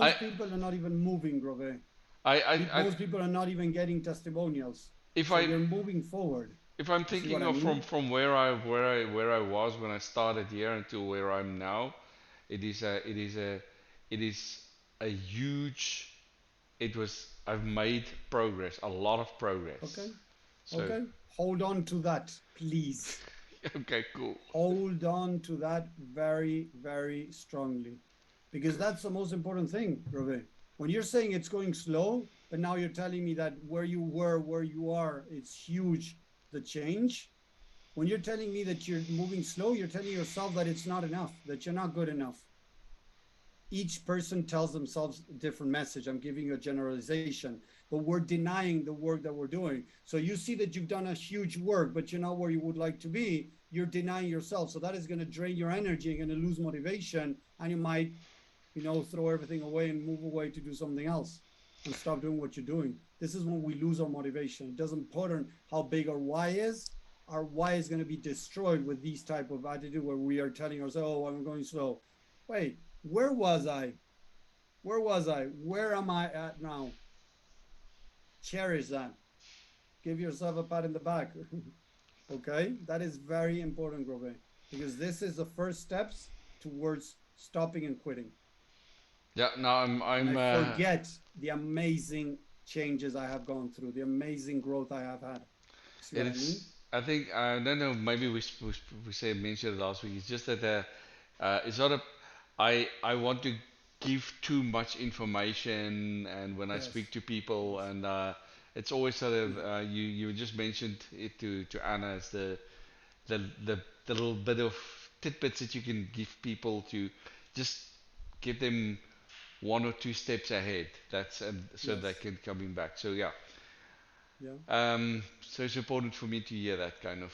I Most people are not even moving, Grove. I Most people are not even getting testimonials. if So I you're moving forward. if I'm You see what thinking I of mean? from where I was when I started here until where I'm now, it is a it is a it is a huge. It was I've made progress, a lot of progress. Okay. So Okay. Hold on to that, please. okay, cool. Hold on to that very, very strongly. Because that's the most important thing, Grove. When you're saying it's going slow, but now you're telling me that where you were, where you are, it's huge, the change. When you're telling me that you're moving slow, you're telling yourself that it's not enough, that you're not good enough. Each person tells themselves a different message. I'm giving you a generalization, but we're denying the work that we're doing. So you see that you've done a huge work, but you're not where you would like to be. You're denying yourself. So that is going to drain your energy. You're going to lose motivation, and you might, throw everything away and move away to do something else and stop doing what you're doing. This is when we lose our motivation. It doesn't matter how big our why is. Our why is going to be destroyed with these type of attitude where we are telling ourselves, "Oh, I'm going slow." Wait, where was I? Where was I? Where am I at now? Cherish that. Give yourself a pat in the back. Okay? That is very important, Grobe, because this is the first steps towards stopping and quitting. Yeah, no, And I I'm forget the amazing changes I have gone through, the amazing growth I have had. See what I mean? it's I think I don't know, maybe we say mentioned it last week. It's just that it's not a I want to give too much information, and when I speak Yes. to people, Yes. and it's always sort of Yeah. you just mentioned it to Anna as the the the little bit of tidbits that you can give people to just give them one or two steps ahead. That's and so they Yes. can coming back. So yeah, Yeah. so it's important for me to hear that kind of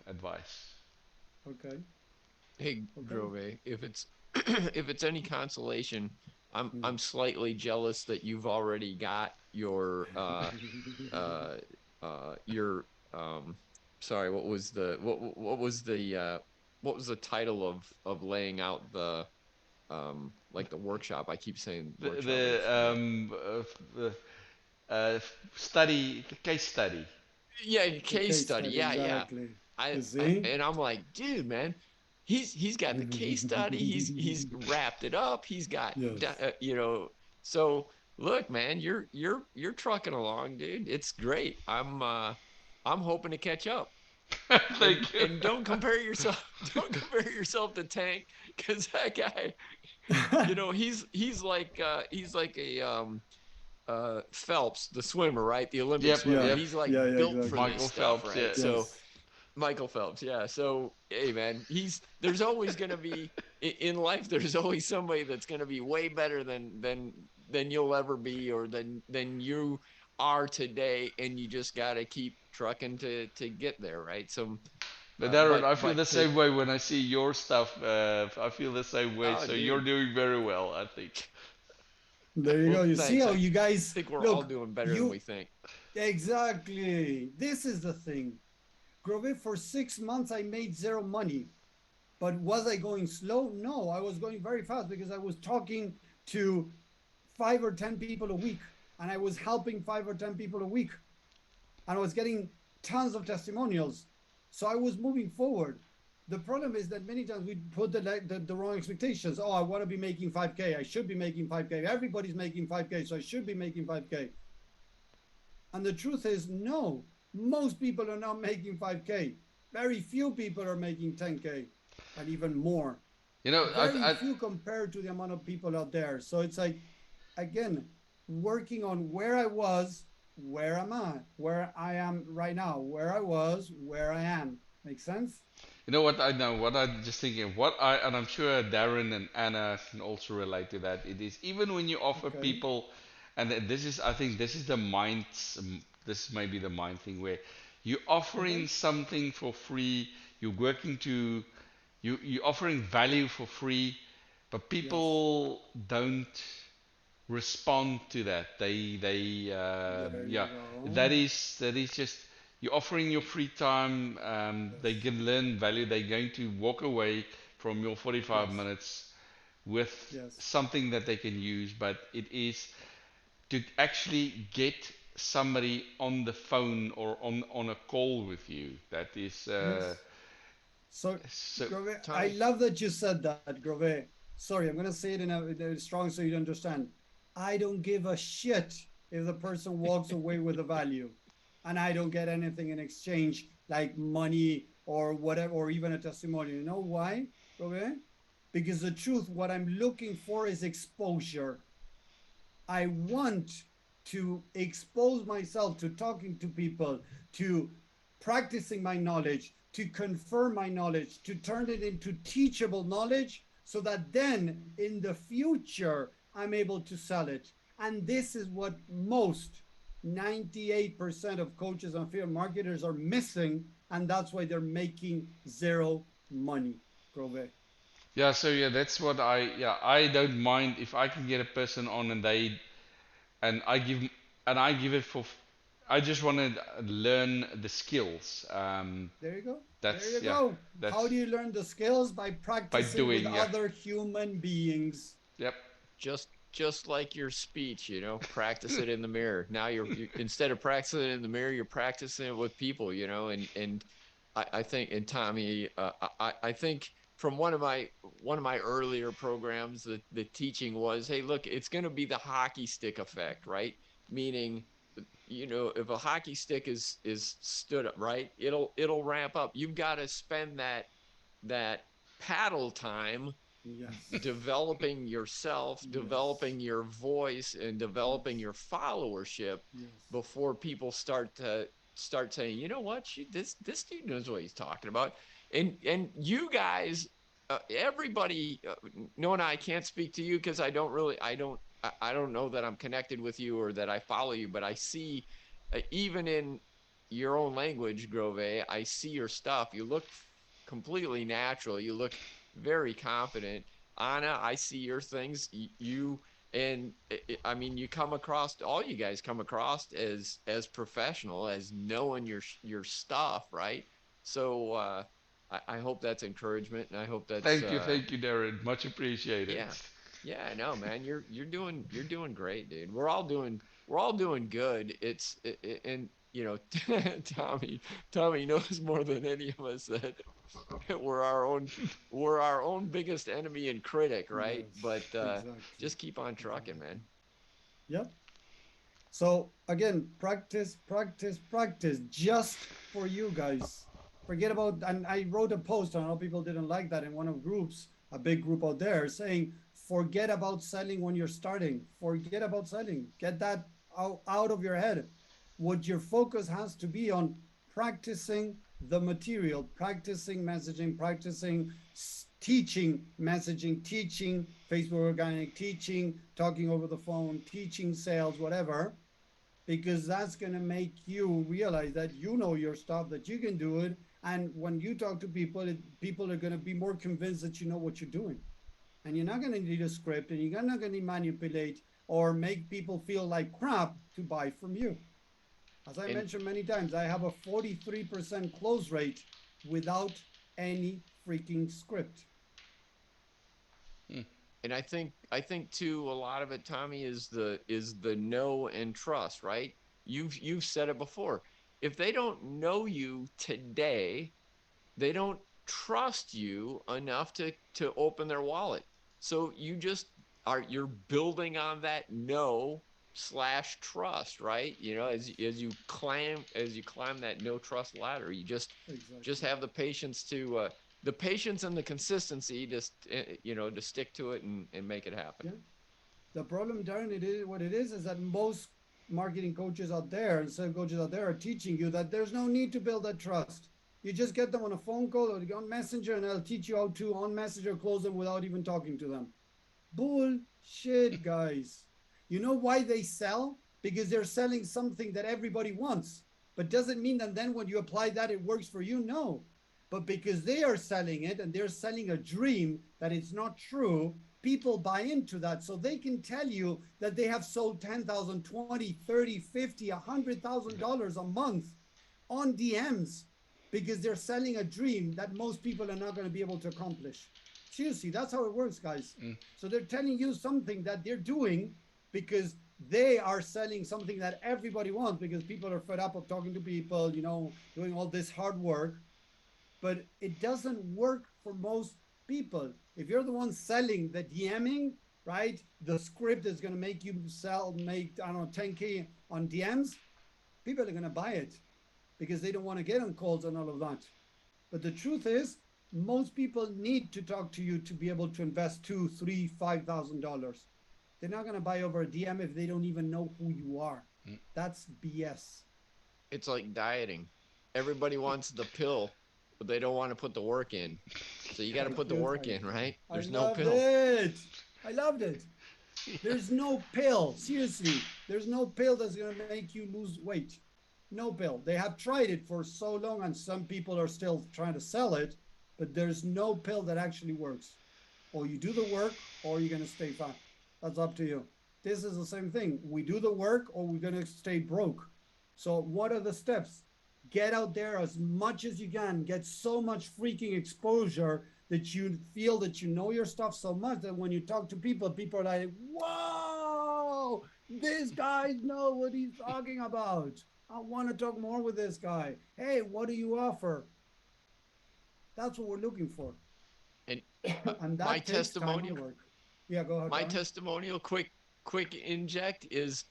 advice. Okay. Hey, Okay. Grove, if it's if it's any consolation, I'm slightly jealous that you've already got uh your sorry, what was the title of laying out the like the workshop? I keep saying The workshop, but it's the the um study the case study. yeah, The case case study. study, Yeah, yeah. exactly. I, You I see? and I'm like, dude, man, he's got the case study. He's wrapped it up. He's got Yes. So look, man, you're trucking along, dude. It's great. I'm hoping to catch up. And Thank you. and don't compare yourself don't compare yourself to Tank because that guy, he's like a Phelps, the swimmer, right? The Olympic Yep, swimmer. Yeah, yep. He's like yeah, yeah, built for exactly. this Michael stuff, Phelps, yeah. right? So Yes. Michael Phelps, yeah. So hey, man, he's there's always going to be in life. There's always somebody that's going to be way better than you'll ever be, or than you are today, and you just got to keep trucking to get there, right? So, But Darren, I feel but the to same way when I see your stuff. I feel the same way. oh, So you're dude, doing very well, I think. There you well, go. You see thanks. how I you guys think we're all look, doing better than we you think. exactly. This is the thing. Grove, for 6 months, I made zero money. But was I going slow? No, I was going very fast because I was talking to 5 or 10 people a week and I was helping 5 or 10 people a week and I was getting tons of testimonials. So I was moving forward. The problem is that many times we put the wrong expectations. Oh, I want to be making 5K. I should be making 5K. Everybody's making 5K, so I should be making 5K. And the truth is, no, most people are not making 5K. Very few people are making 10K and even more. You know, Very few compared to the amount of people out there. So it's like, again, working on where I was, where am I, where I am right now, where I was, where I am. Make sense? you know what I know. What I'm just thinking. And I'm sure Darren and Anna can also relate to that. It is even when you offer Okay. people, and this is, I think, this is the mind. This may be the mind thing where you're Okay. offering something for free. You're working to you're offering value for free, but Yes. people don't respond to that. There you Yeah, go. that is just you're offering your free time. They Yes. can learn value. They're going to walk away from your 45 Yes. minutes with Yes. something that they can use, but it is to actually get somebody on the phone or on a call with you. That is Yes. So, so. Grove, I Tommy. love that you said that, Grove. Sorry, I'm going to say it in a strong so you understand. I don't give a shit if the person walks away with a value and I don't get anything in exchange, like money or whatever, or even a testimonial. You know why, Grove? Because the truth, what I'm looking for is exposure. I want to expose myself to talking to people, to practicing my knowledge, to confirm my knowledge, to turn it into teachable knowledge so that then in the future I'm able to sell it. And this is what most 98% of coaches and field marketers are missing. And that's why they're making zero money. Grove. Yeah, so yeah, that's what I don't mind if I can get a person on and and I give I give it for I just want to learn the skills. There you go. There That's you yeah, go. How that's do you learn the skills? By by practicing with doing, yeah. other human beings. Yep. Just like your speech, practice it in the mirror. Now you instead of practicing it in the mirror, you're practicing it with people, and I think, and Tommy, I think from one of my earlier programs, the teaching was, hey, look, it's going to be the hockey stick effect, right? Meaning, if a hockey stick is stood up, right, it'll ramp up. You've got to spend that paddle time Yes. developing yourself, Yes. developing your voice, and developing Yes. your followership Yes. before people start saying, you know what, this dude knows what he's talking about. And you guys, everybody, no, and I can't speak to you because I don't know that I'm connected with you or that I follow you, but I see, even in your own language, Grove, I see your stuff. You look completely natural. You look very confident. Anna, I see your things. You and I mean, you come across, all you guys come across as professional, as knowing your stuff, right? So I hope that's encouragement, and I hope that's Thank you, Darren. Much appreciated. yeah, yeah. No, man, you're doing great, dude. We're all doing good. And Tommy knows more than any of us that we're our own we're our own biggest enemy and critic, right? Yes. But Exactly. just keep on trucking, Exactly. man. Yep. So again, practice, practice, practice just for you guys. Forget about, and I wrote a post, and I know people didn't like that in one of groups, a big group out there, saying, forget about selling when you're starting. Forget about selling. Get that out of your head. What your focus has to be on practicing the material, practicing messaging, practicing teaching messaging, teaching Facebook organic, teaching, talking over the phone, teaching sales, whatever, because that's going to make you realize that you know your stuff, that you can do it. And when you talk to people, people are going to be more convinced that you know what you're doing. And you're not going to need a script, and you're not going to manipulate or make people feel like crap to buy from you. As I And mentioned many times, I have a 43% close rate without any freaking script. Hmm. and I think too, a lot of it, Tommy, is the know and trust, right? You've said it before. If they don't know you today, they don't trust you enough to open their wallet. So you're building on that know slash trust, right? As you climb that no trust ladder, you just Exactly. have the patience and the consistency to stick to it and make it happen. Yeah. The problem, Darren, it is what it is that most marketing coaches out there and sales coaches out there are teaching you that there's no need to build that trust. You just get them on a phone call or on Messenger, and they'll teach you how to on Messenger close them without even talking to them. Bullshit, guys. You know why they sell? Because they're selling something that everybody wants. But doesn't mean that then when you apply that, it works for you. No. But because they are selling it and they're selling a dream that it's not true, people buy into that. So they can tell you that they have sold 10,000, 20, 30, 50, $100,000 a month on DMs because they're selling a dream that most people are not going to be able to accomplish. Seriously, that's how it works, guys. Mm. So they're telling you something that they're doing because they are selling something that everybody wants because people are fed up of talking to people, doing all this hard work. But it doesn't work for most people. If you're the one selling the DMing, right? The script is going to make you make, I don't know, 10K on DMs, people are going to buy it because they don't want to get on calls and all of that. But the truth is, most people need to talk to you to be able to invest $2, $3, $5,000. They're not going to buy over a DM if they don't even know who you are. That's BS. It's like dieting. Everybody wants the pill, but they don't want to put the work in. So you got to put the work in, right? There's no pill. I loved it. There's no pill. Seriously, there's no pill that's going to make you lose weight. No pill. They have tried it for so long, and some people are still trying to sell it, but there's no pill that actually works. Or you do the work, or you're going to stay fat. That's up to you. This is the same thing. We do the work, or we're going to stay broke. So what are the steps? Get out there as much as you can. Get so much freaking exposure that you feel that you know your stuff so much that when you talk to people, people are like, whoa, this guy knows what he's talking about. I want to talk more with this guy. Hey, what do you offer? That's what we're looking for. And And that my takes time and testimonial, work. Yeah, go ahead. my Ryan. testimonial, quick inject is,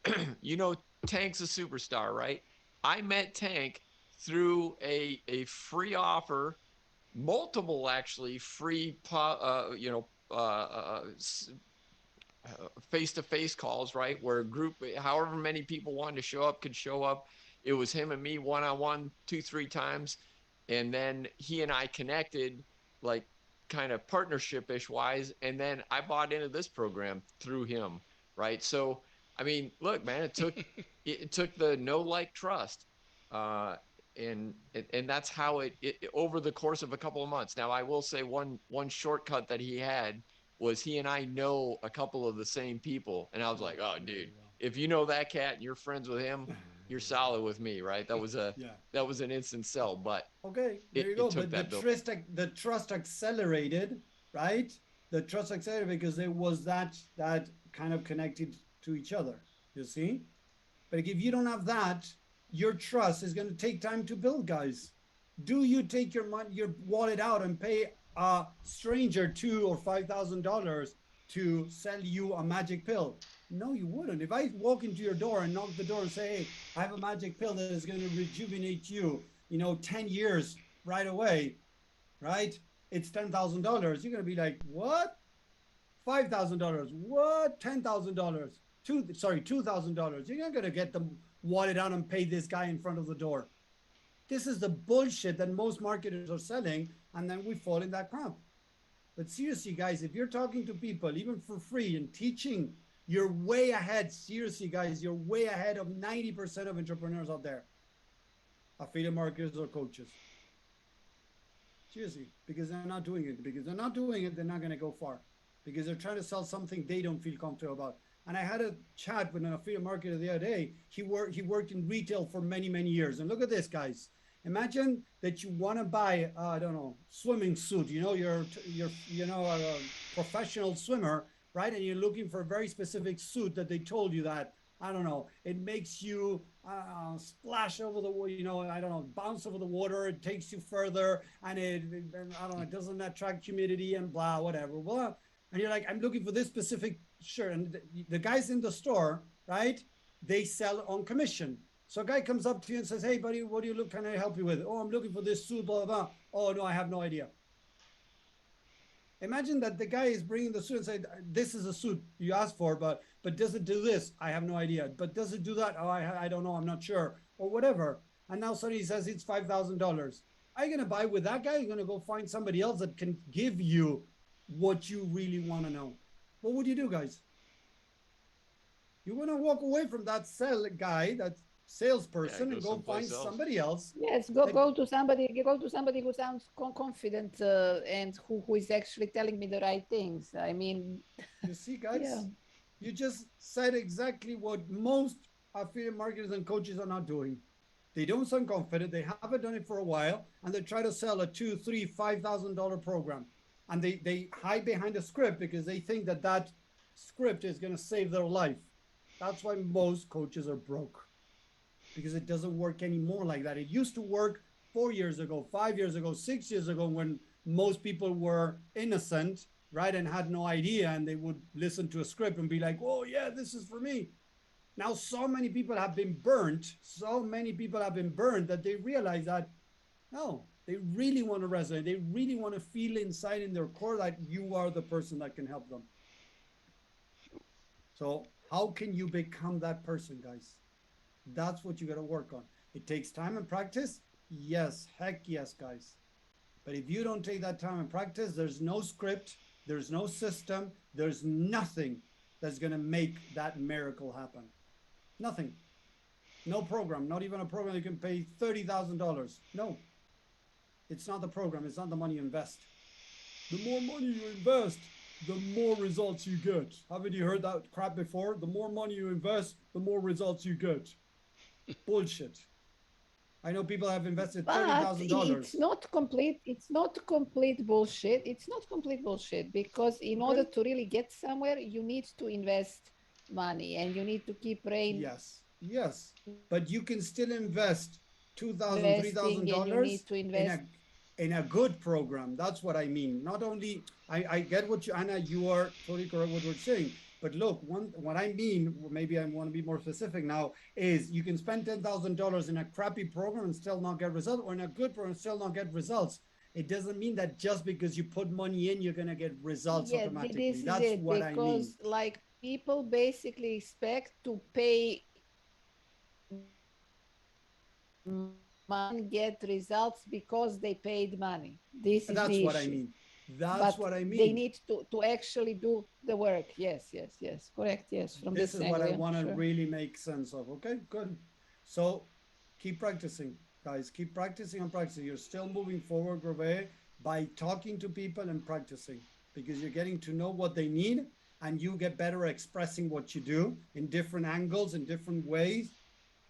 Tank's a superstar, right? I met Tank through a free offer, multiple actually free, face-to-face calls, right? Where a group, however many people wanted to show up, could show up. It was him and me one-on-one 2-3 times, and then he and I connected, like kind of partnership-ish wise, and then I bought into this program through him, right? So I mean, look, man, it took the know, like, trust, uh and that's how it over the course of a couple of months. Now I will say one shortcut that he had was he and I know a couple of the same people. And I was like, oh, dude, if you know that cat and you're friends with him, you're solid with me, right? That was Yeah. an instant sell, but Okay, it, there you go. it took But that build. the trust accelerated, right? The trust accelerated because it was that kind of connected to each other. You see? But if you don't have that, your trust is going to take time to build, guys. Do you take your money, your wallet out and pay a stranger $2,000 or $5,000 to sell you a magic pill? No, you wouldn't. If I walk into your door and knock the door and say, "Hey, I have a magic pill that is going to rejuvenate you, 10 years right away," right? It's $10,000. You're going to be like, "What? $5,000? What? $10,000? $2,000. You're not going to get the wallet out and pay this guy in front of the door." This is the bullshit that most marketers are selling, and then we fall in that crap. But seriously, guys, if you're talking to people, even for free, and teaching, you're way ahead. Seriously, guys, you're way ahead of 90% of entrepreneurs out there, affiliate marketers or coaches. Seriously, because they're not doing it. Because they're not doing it, they're not going to go far. Because they're trying to sell something they don't feel comfortable about. And I had a chat with an affiliate marketer the other day. He worked in retail for many, many years. And look at this, guys. Imagine that you want to buy, I don't know, swimming suit. You're a professional swimmer, right? And you're looking for a very specific suit that they told you that, I don't know, it makes you splash over the, I don't know, bounce over the water. It takes you further, and I don't know, it doesn't attract humidity and blah, whatever. Well, and you're like, I'm looking for this specific shirt. And the guys in the store, right? They sell on commission. So a guy comes up to you and says, "Hey, buddy, what do you look? Can I help you with?" "Oh, I'm looking for this suit, blah, blah, blah." "Oh, no, I have no idea." Imagine that the guy is bringing the suit and say, "This is a suit you asked for, but does it do this?" "I have no idea." "But does it do that?" "Oh, I don't know. I'm not sure." Or whatever. And now suddenly he says it's $5,000. Are you going to buy with that guy? You're going to go find somebody else that can give you what you really want to know. What would you do, guys? You want to walk away from that guy, that salesperson, and go find somebody else. Yes, go to somebody who sounds confident and who is actually telling me the right things. I mean, you see, guys, yeah. You just said exactly what most affiliate marketers and coaches are not doing. They don't sound confident. They haven't done it for a while, and they try to sell a $2,000, $3,000, $5,000 program. and they hide behind a script because they think that that script is going to save their life. That's why most coaches are broke, because it doesn't work anymore like that. It used to work 4 years ago, 5 years ago, 6 years ago, when most people were innocent, right, and had no idea, and they would listen to a script and be like, oh yeah, this is for me. Now so many people have been burnt, that they realize that no, they really want to resonate. They really want to feel inside in their core that you are the person that can help them. So how can you become that person, guys? That's what you got to work on. It takes time and practice. Yes, heck yes, guys. But if you don't take that time and practice, there's no script, there's no system, there's nothing that's going to make that miracle happen. Nothing. No program, not even a program you can pay $30,000. No, it's not the program, it's not the money you invest. The more money you invest, the more results you get. Haven't you heard that crap before? The more money you invest, the more results you get. Bullshit. I know people have invested But $30,000. it's not complete. It's not complete bullshit. It's not complete bullshit, because in order to really get somewhere, you need to invest money and you need to keep Yes, yes, but you can still invest $2,000, investing, and you need $3,000 to in invest. a good program. That's what I mean. Not only I get what you, Anna, you are totally correct what we're saying. But look, what I mean, maybe I want to be more specific now, is you can spend $10,000 in a crappy program and still not get results, or in a good program and still not get results. It doesn't mean that just because you put money in, you're gonna get results Yeah, automatically. this is That's it, what I mean. because like people basically expect to pay money and get results because they paid money. This is That's the what I issue. mean. That's But what I they mean. need to actually do the work. Yes, yes, yes. Correct. Yes, from This this is what angle, I yeah, want to sure. really make sense of. Okay, good. So keep practicing, guys. Keep practicing and practicing. You're still moving forward, Grove, by talking to people and practicing, because you're getting to know what they need, and you get better at expressing what you do in different angles, in different ways,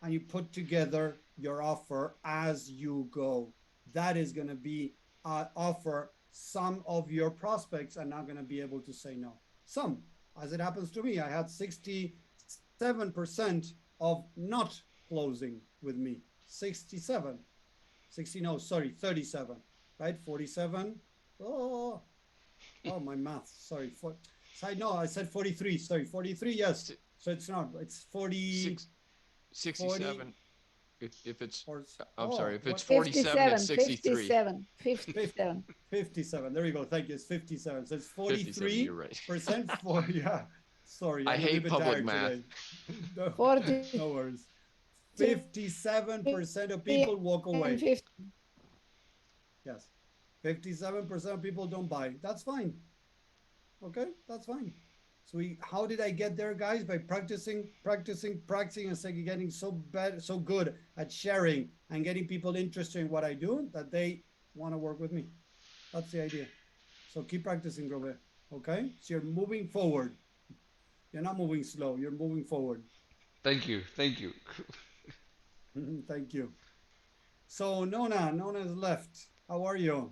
and you put together your offer as you go. That is going to be offer. Some of your prospects are not going to be able to say no. Some, as it happens to me, I had 67% of not closing with me. 67, 60, no, sorry, 37, right? 47. Oh, oh, my math. Sorry. So no, I said 43. Sorry, 43. Yes. So it's not. It's 40, Six, 40 67. If it's, or I'm sorry, oh, if it's what? 47, it's 57, 63. 57, 57. 57. There you go. Thank you. It's 57. So it's 57, you're right. 43% for, yeah. Sorry, I I'm a little hate bit public tired math. today. No, 43 no worries. 57% of people walk and away. 50. Yes. 57% of people don't buy. That's fine. Okay, that's fine. So how did I get there, guys? By practicing, and saying, getting so bad, so good at sharing and getting people interested in what I do that they want to work with me. That's the idea. So keep practicing, Grove. Okay? So you're moving forward. You're not moving slow. You're moving forward. Thank you, thank you. Thank you. So Nona is left. How are you?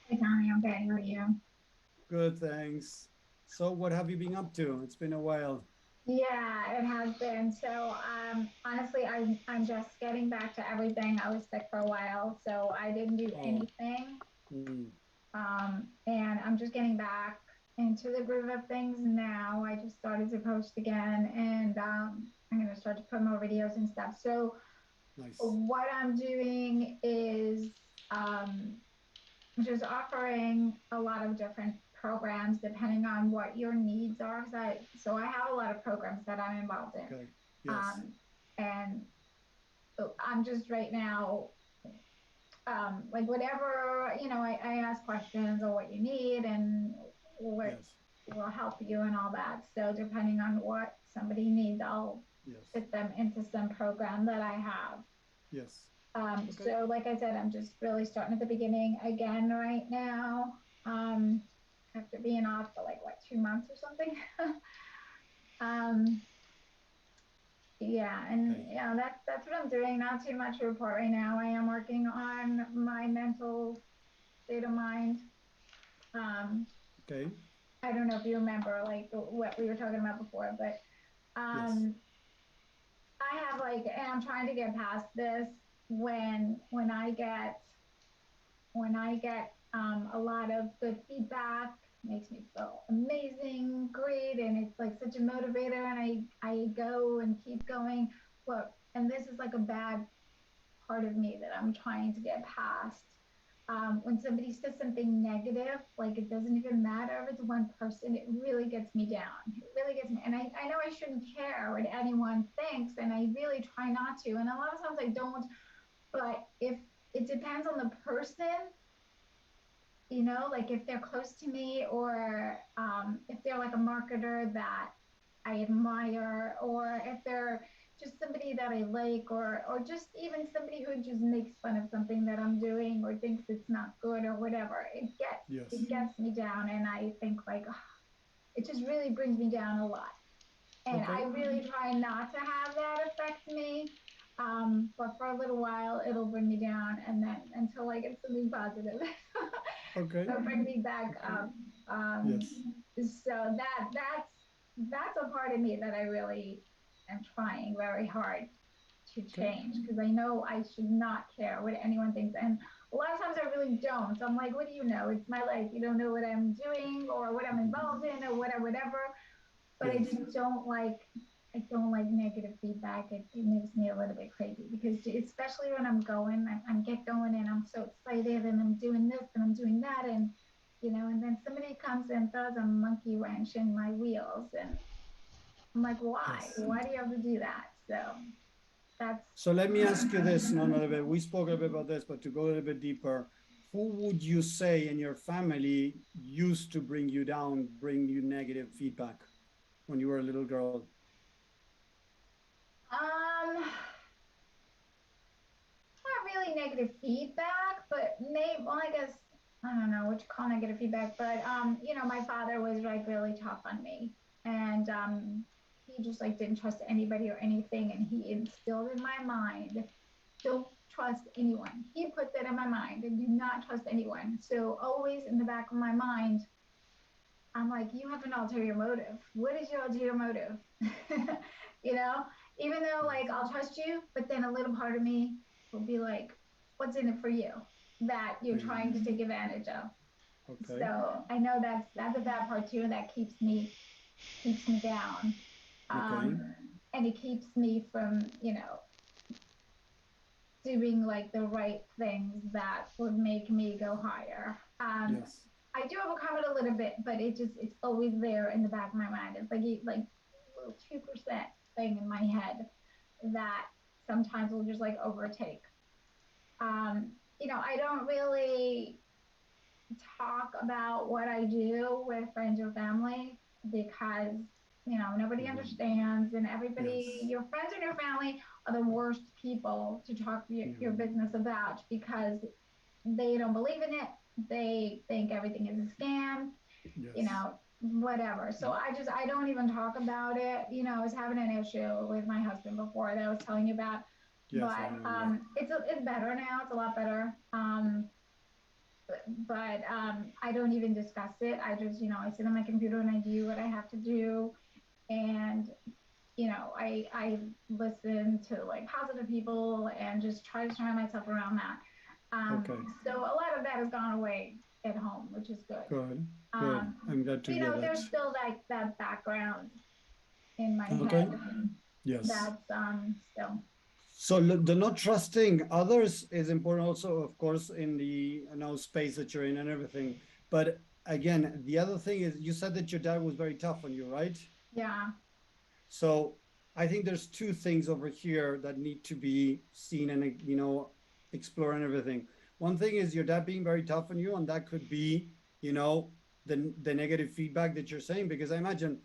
Hey Tommy, I'm good. How are you? Good, thanks. So what have you been up to? It's been a while. Yeah, it has been. So, honestly, I'm just getting back to everything. I was sick for a while, so I didn't do Oh, anything. mm, And I'm just getting back into the groove of things now. I just started to post again, and I'm gonna start to put more videos and stuff. So, nice. what I'm doing is um, just offering a lot of different programs depending on what your needs are. So I have a lot of programs that I'm involved in. Okay. Yes. Um, and I'm just right now, like whatever, I ask questions or what you need and what Yes. will help you and all that. So depending on what somebody needs, I'll Yes. fit them into some program that I have. Yes. Okay. So like I said, I'm just really starting at the beginning again right now. After being off for like what, 2 months or something. um, yeah, and Okay. that's what I'm doing. Not too much to report right now. I am working on my mental state of mind. Okay. I don't know if you remember like what we were talking about before, but Yes. um, I have like, and I'm trying to get past this when I get a lot of good feedback, makes me feel amazing, great, and it's like such a motivator, and I go and keep going. But and this is like a bad part of me that I'm trying to get past. When somebody says something negative, like it doesn't even matter if it's one person, it really gets me down. It really gets me, and I know I shouldn't care what anyone thinks, and I really try not to. And a lot of times I don't, but if it depends on the person, like if they're close to me or if they're like a marketer that I admire, or if they're just somebody that I like, or just even somebody who just makes fun of something that I'm doing or thinks it's not good or whatever, Yes. it gets me down, and I think like it just really brings me down a lot. And Okay. I really try not to have that affect me. But for a little while, it'll bring me down, and then until I get something positive, Okay. it'll bring me back up. Um, Yes. so that's a part of me that I really am trying very hard to Okay. change, because I know I should not care what anyone thinks. And a lot of times I really don't. I'm like, what do you know? It's my life. You don't know what I'm doing or what I'm involved in or whatever. But I Yes. just don't like, I don't like negative feedback. It makes me a little bit crazy, because especially when I'm going, I'm get going and I'm so excited and I'm doing this and I'm doing that, and and then somebody comes and throws a monkey wrench in my wheels, and I'm like, why? Yes. Why do you have to do that? So that's So let me ask you this, no, no, we spoke a little bit about this, but to go a little bit deeper, who would you say in your family used to bring you down, bring you negative feedback when you were a little girl? not really negative feedback, but maybe, well, I guess I don't know what you call negative feedback, but my father was like really tough on me, and he just like didn't trust anybody or anything, and he instilled in my mind, don't trust anyone. He put that in my mind, and do not trust anyone. So always in the back of my mind, I'm like, you have an ulterior motive. What is your ulterior motive? you know, Even though like I'll trust you, but then a little part of me will be like, what's in it for you that you're trying to take advantage of? Okay. So I know that's a bad part too, and that keeps me down. Okay. Um, and it keeps me from, doing like the right things that would make me go higher. Yes. I do overcome it a little bit, but it's always there in the back of my mind. It's like a little 2% thing in my head that sometimes will just like overtake. I don't really talk about what I do with friends or family, because nobody Mhm. understands, and everybody, Yes. your friends and your family are the worst people to talk your Mhm. business about, because they don't believe in it. They think everything is a scam, Yes. whatever. So I don't even talk about it. I was having an issue with my husband before that I was telling you about, Yes, I but remember. it's better now. It's a lot better. But I don't even discuss it. I just, I sit on my computer and I do what I have to do, and I listen to like positive people and just try to turn myself around that. Okay. So a lot of that has gone away at home, which is good. Good. Good. Um, I'm glad to but, hear that. there's still that background in my Okay. head Yes. that's still. So the not trusting others is important also, of course, in the space that you're in and everything. But again, the other thing is you said that your dad was very tough on you, right? Yeah. So I think there's two things over here that need to be seen and explore and everything. One thing is your dad being very tough on you, and that could be, the negative feedback that you're saying. Because I imagine,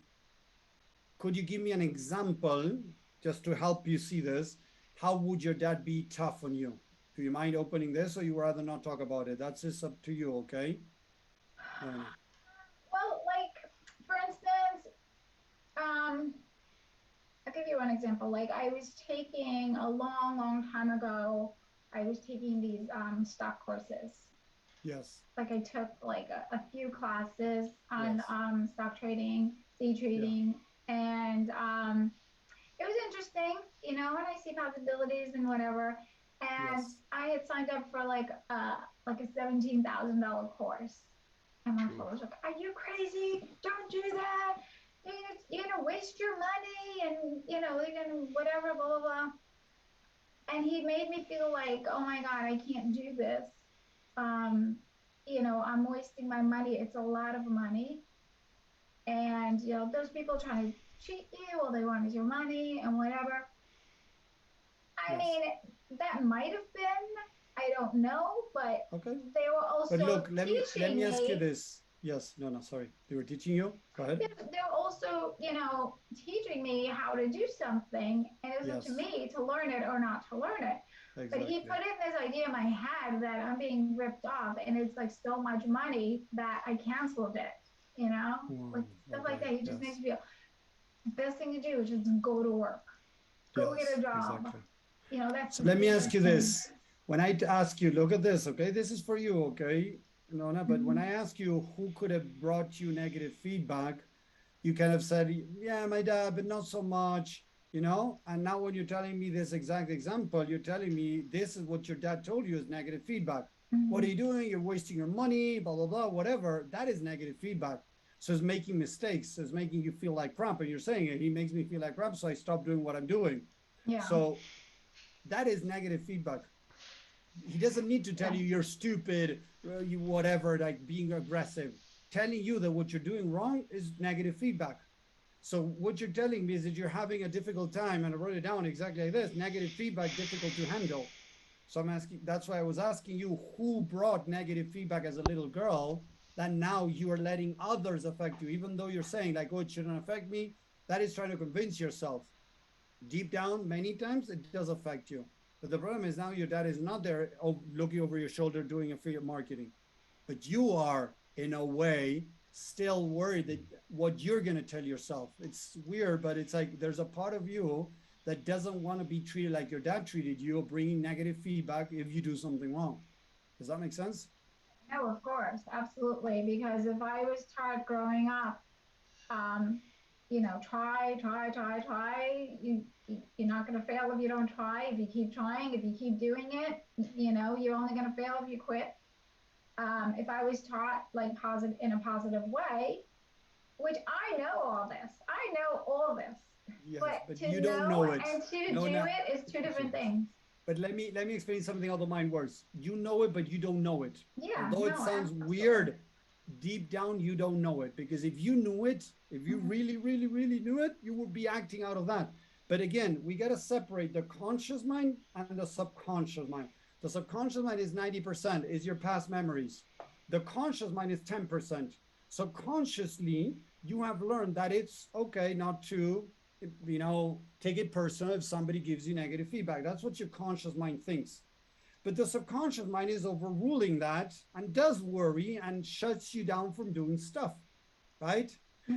could you give me an example just to help you see this? How would your dad be tough on you? Do you mind opening this, or you rather not talk about it? That's just up to you, okay? Lorena. Well, like for instance, um, I'll give you one example. Like I was taking a long, long time ago, I was taking these stock courses. Yes. Like I took like a few classes on Yes. stock trading, day Yeah. trading, and it was interesting, and I see possibilities and whatever. And Yes. I had signed up for like a $17,000 course. And my Ooh. father was like, "Are you crazy? Don't do that. You're gonna waste your money, and you're gonna whatever, blah blah blah." And he made me feel like, "Oh my God, I can't do this. Um, I'm wasting my money. It's a lot of money, and there's people trying to cheat you, or they wanted your money and whatever." I Yes. mean, that might have been, I don't know, but Okay. they were But also look, let me teaching ask you me. this. Yes. No, no, sorry. They were teaching you? Go ahead. They're also, teaching me how to do something, and it was up to Yes. me to learn it or not to learn it. But he Exactly. put in this idea in my head that I'm being ripped off, and it's like so much money that I canceled it, like stuff like Okay. that. He just makes Yes. me feel the best thing to do is just go to work, go get Yes. a job. Exactly. That's So the let me ask biggest you thing. this. When I ask you, look at this, okay? This is for you, okay? No, no, but when I Mhm. ask you who could have brought you negative feedback, you kind of said, yeah, my dad, but not so much, And now when you're telling me this exact example, you're telling me this is what your dad told you is negative feedback. What are Mhm. you doing? You're wasting your money, blah, blah, blah, whatever. That is negative feedback. So it's making mistakes. So it's making you feel like crap. And you're saying it, he makes me feel like crap. So I stop doing what I'm doing. Yeah. So that is negative feedback. He doesn't need to tell Yeah. you you're stupid, you whatever, like being aggressive. Telling you that what you're doing wrong is negative feedback. So what you're telling me is that you're having a difficult time, and I wrote it down exactly like this: negative feedback, difficult to handle. So I'm asking. That's why I was asking you who brought negative feedback as a little girl. That now you are letting others affect you, even though you're saying like, "Oh, it shouldn't affect me." That is trying to convince yourself. Deep down, many times it does affect you. But the problem is now your dad is not there looking over your shoulder doing affiliate marketing, but you are in a way still worried that what you're going to tell yourself. It's weird, but it's like there's a part of you that doesn't want to be treated like your dad treated you, or bringing negative feedback if you do something wrong. Does that make sense? No, of course, absolutely. Because if I was taught growing up, um, try. You're not going to fail if you don't try. If you keep trying, if you keep doing it, you're only going to fail if you quit. If I was taught like positive in a positive way, which I know all this, I know all this, Yes, but but to you don't know know it. and to No, do no. it is two different Yes. things. But let me explain something how the mind works. You know it, but you don't know it. Yeah, Although it no, sounds absolutely. weird, deep down you don't know it. Because if you knew it, if you Mhm. really, really, really knew it, you would be acting out of that. But again, we got to separate the conscious mind and the subconscious mind. The subconscious mind is 90%, is your past memories. The conscious mind is 10%. Subconsciously, you have learned that it's okay not to take it personal if somebody gives you negative feedback. That's what your conscious mind thinks. But the subconscious mind is overruling that and does worry and shuts you down from doing stuff, right?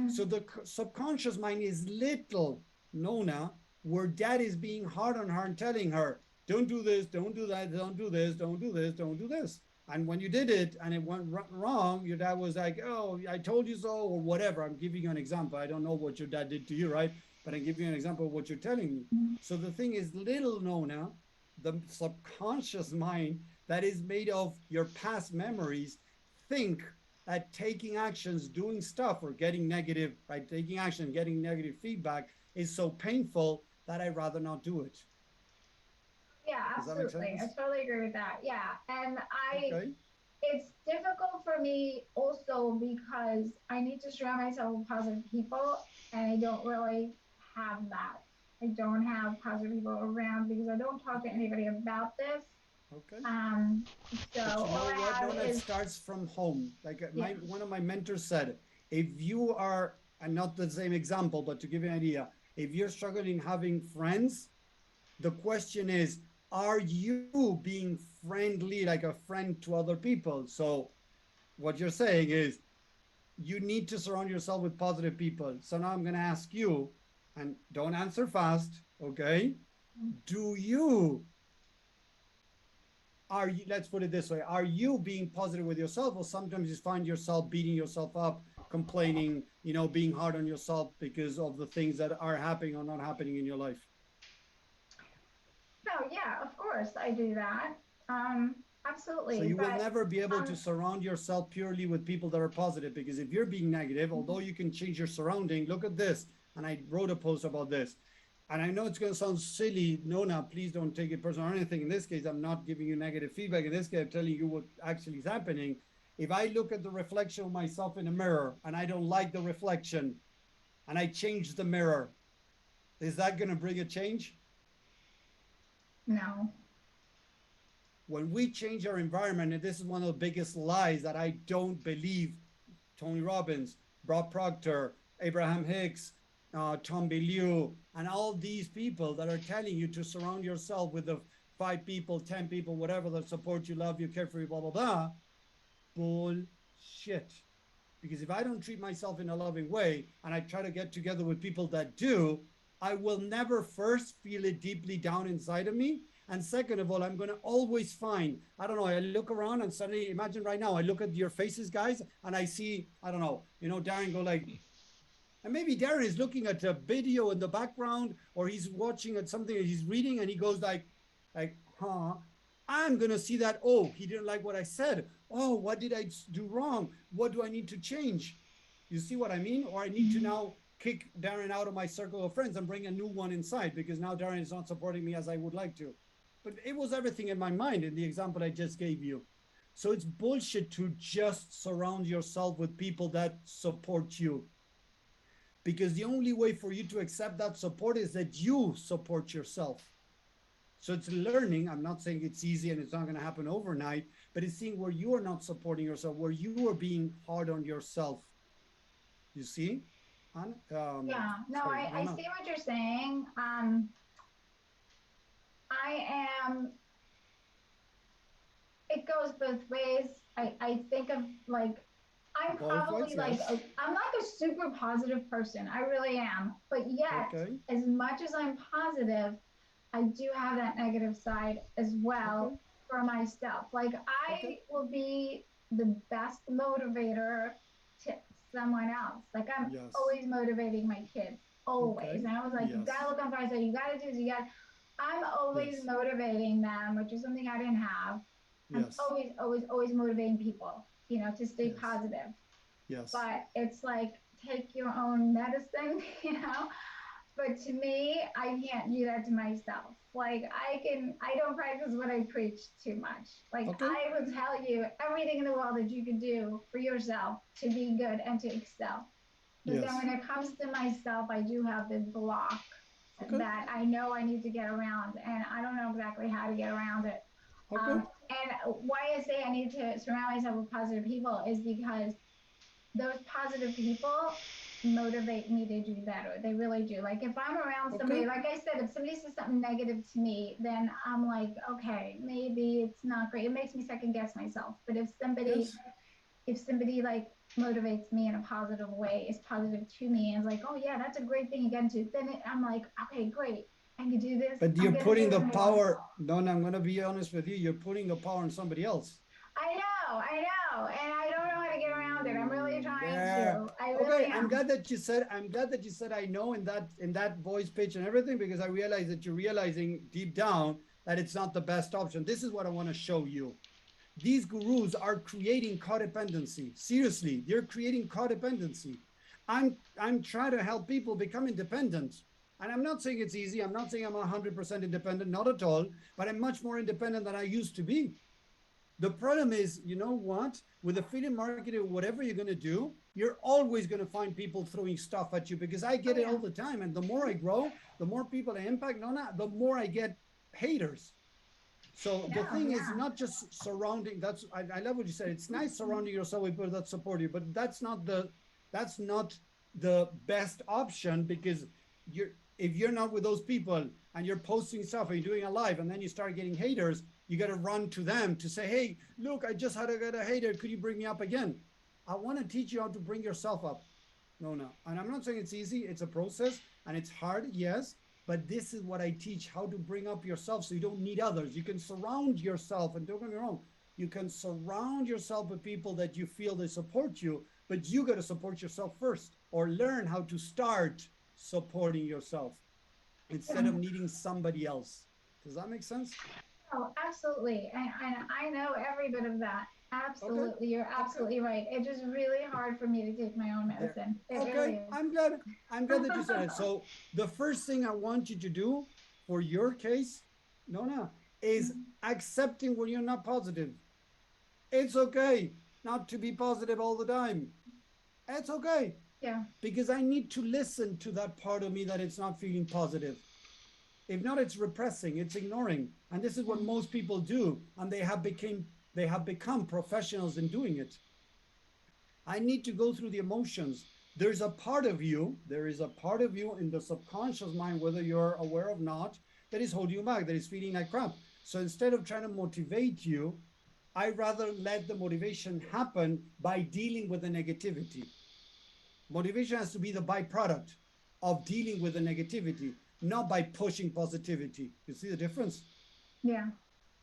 So Mhm. the subconscious mind is little Nona, where dad is being hard on her and telling her, don't do this, don't do that, don't do this, don't do this, don't do this. And when you did it and it went wrong, your dad was like, oh, I told you so, or whatever. I'm giving you an example. I don't know what your dad did to you, right? But I'm giving you an example of what you're telling me. So the thing is, little Nona, the subconscious mind that is made of your past memories, think that taking actions, doing stuff, or getting negative, right? Taking action, getting negative feedback is so painful that I'd rather not do it. Yeah, Does that make absolutely. I sense? totally agree with that. Yeah. And Okay. it's difficult for me also because I need to surround myself with positive people, and I don't really have that. I don't have positive people around because I don't talk to Okay. anybody about this. Okay. Um, so But you all know I what, have Nona? It is, starts from home. Like yeah, my one of my mentors said, if you are, and not the same example, but to give you an idea, if you're struggling having friends, the question is, are you being friendly like a friend to other people? So what you're saying is you need to surround yourself with positive people. So now I'm going to ask you, and don't answer fast, okay? Do you are you, let's put it this way, are you being positive with yourself, or sometimes you find yourself beating yourself up, complaining, being hard on yourself because of the things that are happening or not happening in your life? No, yeah, of course I do that. So Absolutely. you will But never be able to um, surround yourself purely with people that are positive, because if you're being negative, although you can change your surrounding, look at this. And I wrote a post about this. And I know it's going to sound silly. Nona, please don't take it personal or anything. In this case, I'm not giving you negative feedback. In this case, I'm telling you what actually is happening. If I look at the reflection of myself in a mirror and I don't like the reflection and I change the mirror, is that going to bring a change? no. When we change our environment, and this is one of the biggest lies that I don't believe, Tony Robbins, Bob Proctor, Abraham Hicks, Tom Bilyeu, and all these people that are telling you to surround yourself with the 5 people, 10 people, whatever, that support you, love you, care for you, blah, blah, blah. Bullshit. Because if I don't treat myself in a loving way and I try to get together with people that do, I will never first feel it deeply down inside of me. And second of all, I'm going to always find, I don't know, I look around and suddenly, imagine right now, I look at your faces, guys, and I see, I don't know, Darren go like, and maybe Darren is looking at a video in the background, or he's watching at something and he's reading and he goes like, huh? I'm going to see that, oh, he didn't like what I said. Oh, what did I do wrong? What do I need to change? You see what I mean? Or I need to now kick Darren out of my circle of friends and bring a new one inside, because now Darren is not supporting me as I would like to. But it was everything in my mind in the example I just gave you. So it's bullshit to just surround yourself with people that support you. Because the only way for you to accept that support is that you support yourself. So it's learning. I'm not saying it's easy and it's not going to happen overnight, but it's seeing where you are not supporting yourself, where you are being hard on yourself. You see? Yeah, no, Sorry, I see what you're saying. I am, it goes both ways. I think of like, I'm Both probably ways, like, yes. I'm like a super positive person. I really am. But yet, Okay. as much as I'm positive, I do have that negative side as well Okay. for myself. Like, Okay. I will be the best motivator to someone else. Like, I'm Yes. always motivating my kids, always. Okay. And I was like, you Yes. gotta look on fire. So you gotta do this. You got. I'm always Yes. motivating them, which is something I didn't have. I'm Yes. always, always, always motivating people, to stay Yes. positive. Yes. But it's like, take your own medicine, But to me, I can't do that to myself. Like, I don't practice what I preach too much. Like, Okay. I would tell you everything in the world that you can do for yourself to be good and to excel. But then Yes. when it comes to myself, I do have this block Okay. that I know I need to get around, and I don't know exactly how to get around it. Okay. And why I say I need to surround myself with positive people is because those positive people motivate me to do better. They really do. Like, if I'm around Okay. somebody, like I said, if somebody says something negative to me, then I'm like, okay, maybe it's not great. It makes me second guess myself. But Yes. if somebody like motivates me in a positive way, is positive to me, and is like, oh yeah, that's a great thing again too, then I'm like, okay, great. I can do this. But I'm you're gonna putting do the it more. power, Don, I'm going to be honest with you. You're putting the power on somebody else. I know, and I don't know how to get around it. I'm really trying Yeah. to. I Okay. really I'm am. glad that you said, I know in that voice pitch and everything, because I realize that you're realizing deep down that it's not the best option. This is what I want to show you. These gurus are creating codependency. Seriously, they're creating codependency. I'm trying to help people become independent. And I'm not saying it's easy. I'm not saying I'm 100% independent, not at all, but I'm much more independent than I used to be. The problem is, you know what? With affiliate marketing, whatever you're going to do, you're always going to find people throwing stuff at you, because I Oh get it yeah. all the time. And the more I grow, the more people I impact, the more I get haters. So the No, thing is yeah. not just surrounding. I love what you said. It's nice surrounding yourself with people that support you, but that's not the best option, because if you're not with those people and you're posting stuff and you're doing a live and then you start getting haters, you got to run to them to say, hey, look, I just had to get a hater. Could you bring me up again? I want to teach you how to bring yourself up. No. And I'm not saying it's easy. It's a process and it's hard, yes. But this is what I teach, how to bring up yourself so you don't need others. You can surround yourself, and don't get me wrong, you can surround yourself with people that you feel they support you, but you got to support yourself first, or learn how to start supporting yourself instead of needing somebody else. Does that make sense? Oh, absolutely. And I know every bit of that. Okay. Absolutely. You're absolutely right. It's just really hard for me to take my own There. medicine. It Okay, really is. I'm glad. I'm glad that you said it. So the first thing I want you to do for your case, Nona, is accepting when you're not positive. It's okay not to be positive all the time. It's okay Yeah. because I need to listen to that part of me that it's not feeling positive. If not, it's repressing, it's ignoring, and this is what most people do, and they have become professionals in doing it. I need to go through the emotions. There's a part of you, there is a part of you in the subconscious mind, whether you're aware of not, that is holding you back, that is feeling like crap. So instead of trying to motivate you, I rather let the motivation happen by dealing with the negativity. Motivation has to be the byproduct of dealing with the negativity, not by pushing positivity. You see the difference? Yeah.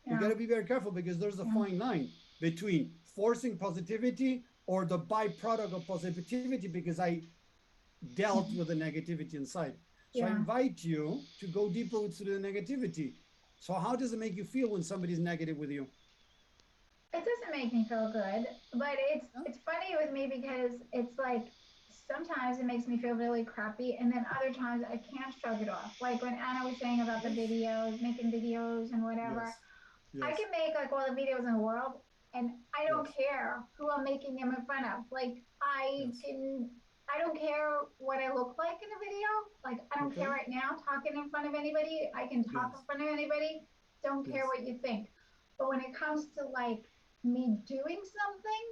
You got to be very careful because there's a fine line between forcing positivity or the byproduct of positivity because I dealt with the negativity inside. So I Yeah. invite you to go deeper into the negativity. So how does it make you feel when somebody's negative with you? It doesn't make me feel good, but it's Huh? it's funny with me because it's like sometimes it makes me feel really crappy, and then other times I can't shrug it off. Like when Anna was saying about the Yes. videos, making videos and whatever, Yes. I Yes. can make like all the videos in the world, and I don't Yes. care who I'm making them in front of. Like Yes. I don't care what I look like in a video. Like I don't care Okay. right now talking in front of anybody. I can talk in Yes. front of anybody. Don't care Yes. what you think. But when it comes to like me doing something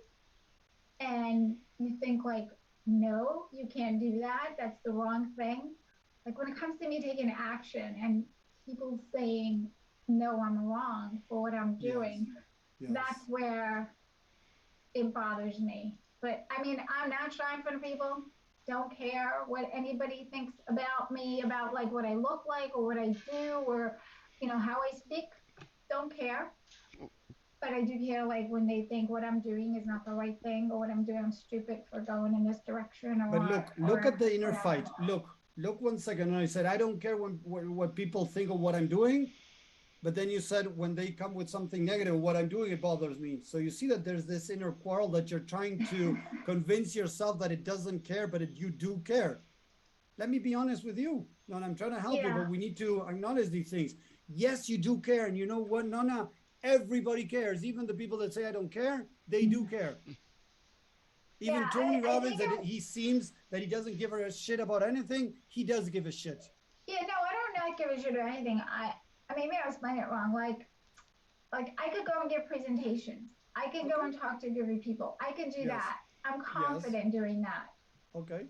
and you think like, no, you can't do that. That's the wrong thing. Like when it comes to me taking action and people saying, no, I'm wrong for what I'm Yes. doing, that's Yes. where it bothers me. But I mean, I'm not shy in front of people. Don't care what anybody thinks about me, about like what I look like or what I do or, how I speak. Don't care. But I do care like when they think what I'm doing is not the right thing or what I'm doing, I'm stupid for going in this direction But look at or the inner whatever. fight. Look 1 second. And I said, I don't care what people think of what I'm doing. But then you said when they come with something negative, what I'm doing, it bothers me. So you see that there's this inner quarrel that you're trying to convince yourself that it doesn't care, but you do care. Let me be honest with you. No, I'm trying to help you, Yeah. but we need to acknowledge these things. Yes, you do care. And you know what, Nona? Everybody cares. Even the people that say I don't care, they do care. Yeah, Even Tony I Robbins, think that he seems that he doesn't give a shit about anything, he does give a shit. yeah, no, I don't not give a shit or anything. I mean, maybe I explained it wrong. Like I could go and give presentations. I can go Okay. and talk to different people. I can do Yes. that. I'm Yes. confident doing that. Okay.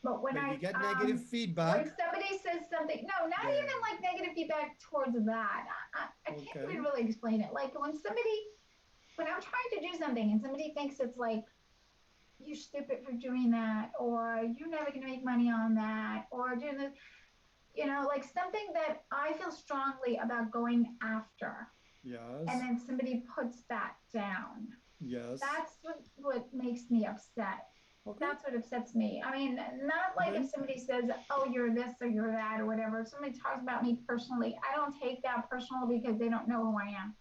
But But if you get negative when feedback, somebody says something, no, not yeah. even like negative feedback towards that. I can't Okay. even really explain it. Like when I'm trying to do something and somebody thinks it's like you're stupid for doing that, or you're never gonna make money on that, or doing this, like something that I feel strongly about going after, and Yes. then somebody puts that down. Yes. That's what makes me upset. Okay. That's what upsets me. I mean, not like Okay. if somebody says, oh, you're this or you're that or whatever. If somebody talks about me personally, I don't take that personal because they don't know who I am.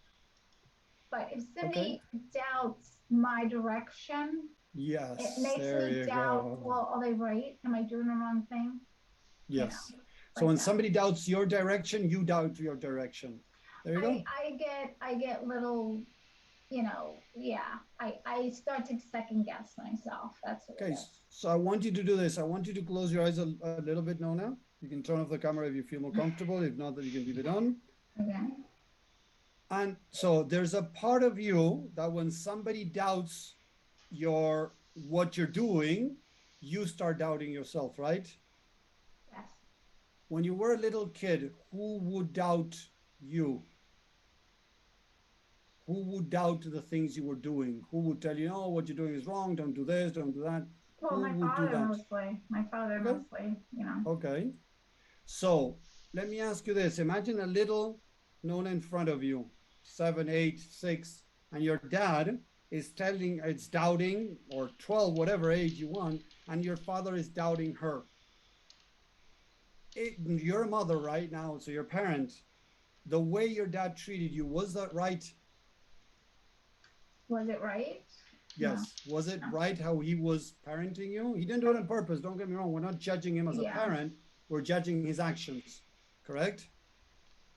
But if Okay. somebody doubts my direction, it Yes. makes There me you doubt, go. well, are they right? Am I doing the wrong thing? You know, Yes. So like when that. somebody doubts your direction, you doubt your direction. There you go. I get little, yeah. I start to second guess myself. That's what it Okay. is. So I want you to do this. I want you to close your eyes a little bit, Nona. You can turn off the camera if you feel more comfortable. If not, then you can leave it on. Okay. And so there's a part of you that when somebody doubts your what you're doing, you start doubting yourself, right? Yes. When you were a little kid, who would doubt you? Who would doubt the things you were doing? Who would tell you, oh, what you're doing is wrong, don't do this, don't do that? Well, Who my would do father that? mostly. My father Okay, mostly. okay. So let me ask you this. Imagine a little Nona in front of you, 7, 8, 6, and your dad is telling, it's doubting, or 12, whatever age you want, and your father is doubting her. Your mother right now, so your parent, the way your dad treated you, was that right? Was it right? No. Yes. Was it No. right how he was parenting you? He didn't do it on purpose. Don't get me wrong. We're not judging him as a Yeah. parent. We're judging his actions. Correct?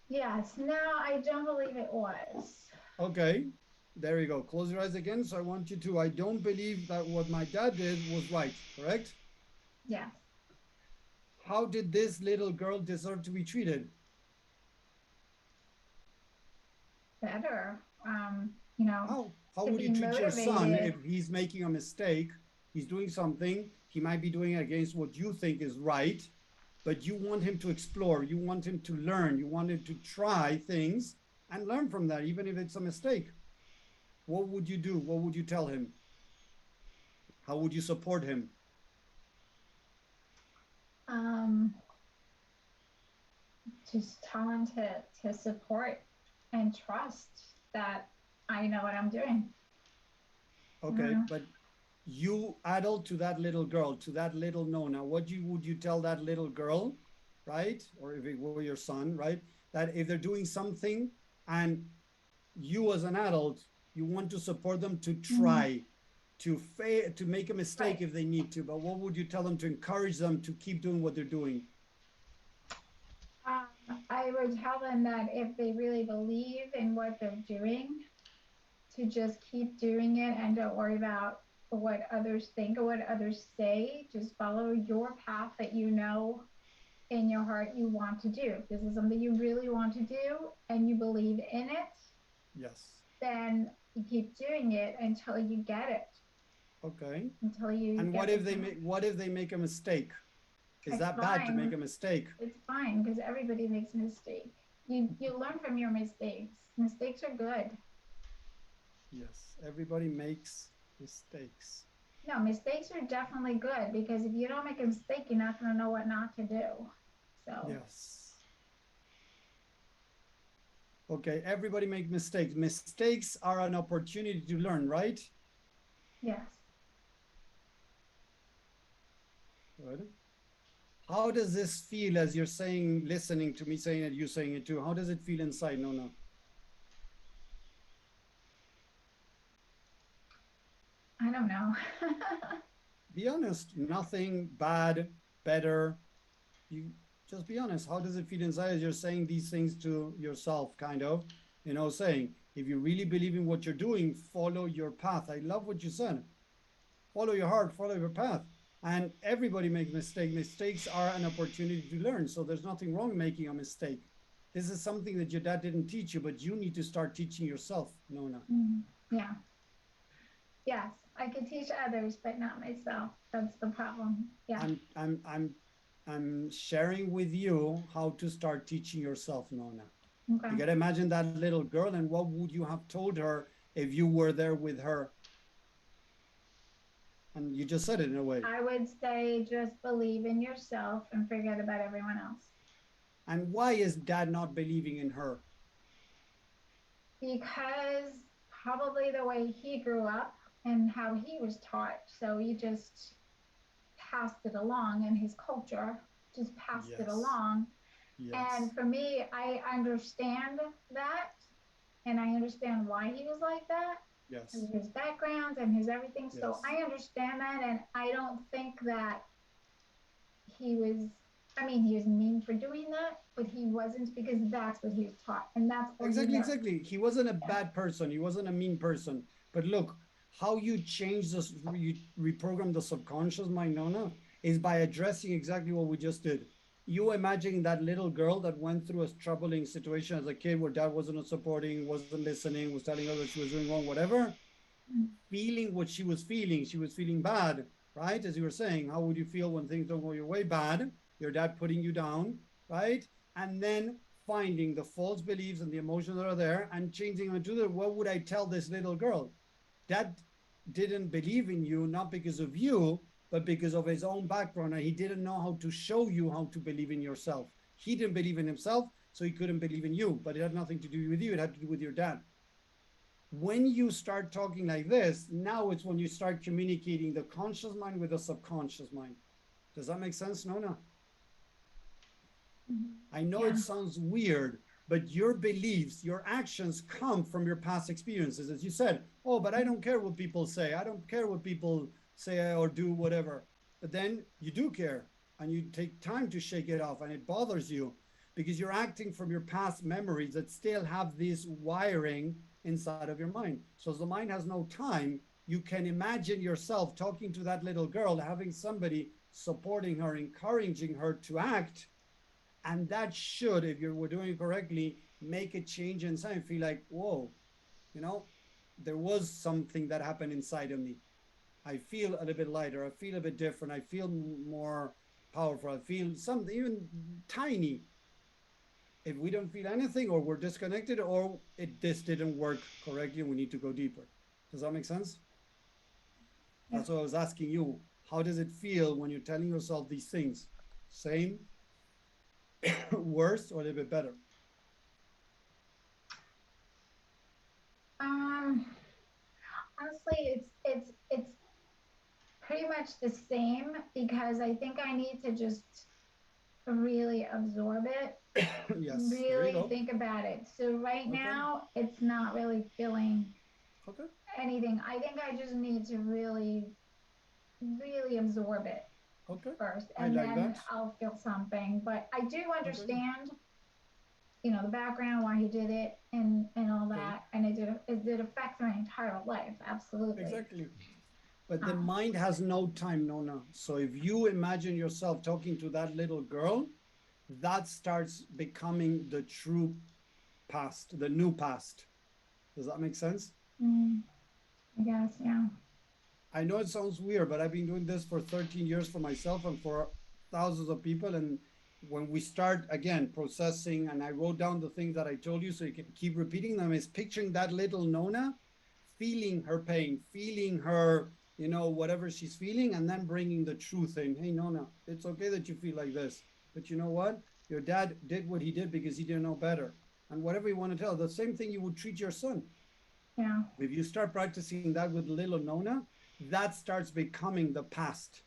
Yes. No, I don't believe it was. Okay. There you go. Close your eyes again. So I want you to, I don't believe that what my dad did was right. Correct? Yes. How did this little girl deserve to be treated? Better. You know, How to would you be treat your son motivated. if he's making a mistake? He's doing something. He might be doing it against what you think is right, but you want him to explore. You want him to learn. You want him to try things and learn from that, even if it's a mistake. What would you do? What would you tell him? How would you support him? Just tell him to support and trust that I know what I'm doing. Okay, Mhm. but you adult to that little girl, to that little Nona, would you tell that little girl, right? Or if it were your son, right? That if they're doing something and you as an adult, you want to support them to try, to fail, to make a mistake Right. if they need to, but what would you tell them to encourage them to keep doing what they're doing? I would tell them that if they really believe in what they're doing, to just keep doing it and don't worry about what others think or what others say. Just follow your path that you know in your heart you want to do. If this is something you really want to do and you believe in it, Yes. then you keep doing it until you get it. Okay. Until you And get what if they make a mistake? Is It's that bad to make a fine. mistake? It's fine because everybody makes a mistake. You learn from your mistakes. Mistakes are good. Yes, everybody makes mistakes. No, mistakes are definitely good because if you don't make a mistake, you're not going to know what not to do. So, Yes. Okay, everybody make mistakes. Mistakes are an opportunity to learn, right? yes. Good. How does this feel as you're saying, listening to me saying it, you saying it too? How does it feel inside? No. I don't know. Be honest. Nothing bad, better. You just be honest. How does it feel inside as you're saying these things to yourself, kind of? Saying, if you really believe in what you're doing, follow your path. I love what you said. Follow your heart, follow your path. And everybody makes mistakes. Mistakes are an opportunity to learn. So there's nothing wrong making a mistake. This is something that your dad didn't teach you, but you need to start teaching yourself, Nona. Yeah. Yes, I could teach others, but not myself. That's the problem. Yeah. I'm sharing with you how to start teaching yourself, Nona. Okay. You gotta imagine that little girl, and what would you have told her if you were there with her? And you just said it in a way. I would say just believe in yourself and forget about everyone else. And why is dad not believing in her? Because probably the way he grew up and how he was taught. So he just passed it along, and his culture just passed it Yes. along. Yes. And for me, I understand that, and I understand why he was like that, Yes. his background and his everything. So Yes. I understand that, and I don't think that he was. I mean, he was mean for doing that, but he wasn't because that's what he was taught, and that's all he learned. Exactly. He wasn't a bad person. He wasn't a mean person. But look, how you change this, you reprogram the subconscious mind, Nona, is by addressing exactly what we just did. You imagine that little girl that went through a troubling situation as a kid where dad wasn't supporting, wasn't listening, was telling her that she was doing wrong, whatever, feeling what she was feeling bad, right? As you were saying, how would you feel when things don't go your way? Bad. Your dad putting you down, right? And then finding the false beliefs and the emotions that are there and changing them to the, what would I tell this little girl? Dad didn't believe in you, not because of you, but because of his own background. And he didn't know how to show you how to believe in yourself. He didn't believe in himself, so he couldn't believe in you, but it had nothing to do with you. It had to do with your dad. When you start talking like this, now it's when you start communicating the conscious mind with the subconscious mind. Does that make sense, Nona? I know Yeah. it sounds weird, but your beliefs, your actions come from your past experiences. As you said, oh, but I don't care what people say. I don't care what people say or do, whatever. But then you do care, and you take time to shake it off, and it bothers you because you're acting from your past memories that still have this wiring inside of your mind. So as the mind has no time, you can imagine yourself talking to that little girl, having somebody supporting her, encouraging her to act, and that should, if you were doing it correctly, make a change inside. Feel like, whoa, you know, there was something that happened inside of me. I feel a little bit lighter. I feel a bit different. I feel more powerful. I feel something even tiny. If we don't feel anything, or we're disconnected, or this didn't work correctly, we need to go deeper. Does that make sense? Yeah. That's what I was asking you. How does it feel when you're telling yourself these things? Same, worse, or a little bit better? Um, honestly, it's pretty much the same because I think I need to just really absorb it, Yes, there you really go. think about it. So right Okay. now, it's not really feeling Okay. anything. I think I just need to really absorb it Okay. first, I and like then that. I'll feel something. But I do Okay. understand, the background, why he did it, and all Okay. that, and it did affect my entire life, absolutely. Exactly. But the Um, mind has no time, Nona. So if you imagine yourself talking to that little girl, that starts becoming the true past, the new past. Does that make sense? mm, I guess, yeah. I know it sounds weird, but I've been doing this for 13 years for myself and for thousands of people. And when we start again processing, and I wrote down the things that I told you so you can keep repeating them, is picturing that little Nona, feeling her pain, feeling her, whatever she's feeling, and then bringing the truth in. Hey, Nona, it's okay that you feel like this, but you know what? Your dad did what he did because he didn't know better. And whatever you want to tell, the same thing you would treat your son. Yeah. If you start practicing that with little Nona, that starts becoming the past.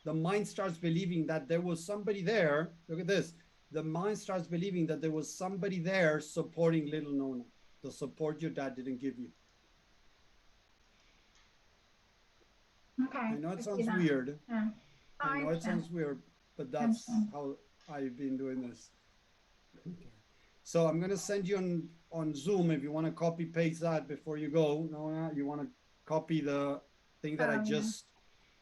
The mind starts believing that there was somebody there. Look at this. The mind starts believing that there was somebody there supporting little Nona, the support your dad didn't give you. Okay. I know it I see sounds that. weird. Yeah. Oh, I I know it understand. sounds weird, but I that's understand. how I've been doing this. Okay. So I'm gonna send you on Zoom if you want to copy paste that before you go. No, you want to copy the thing that I Oh, yeah. just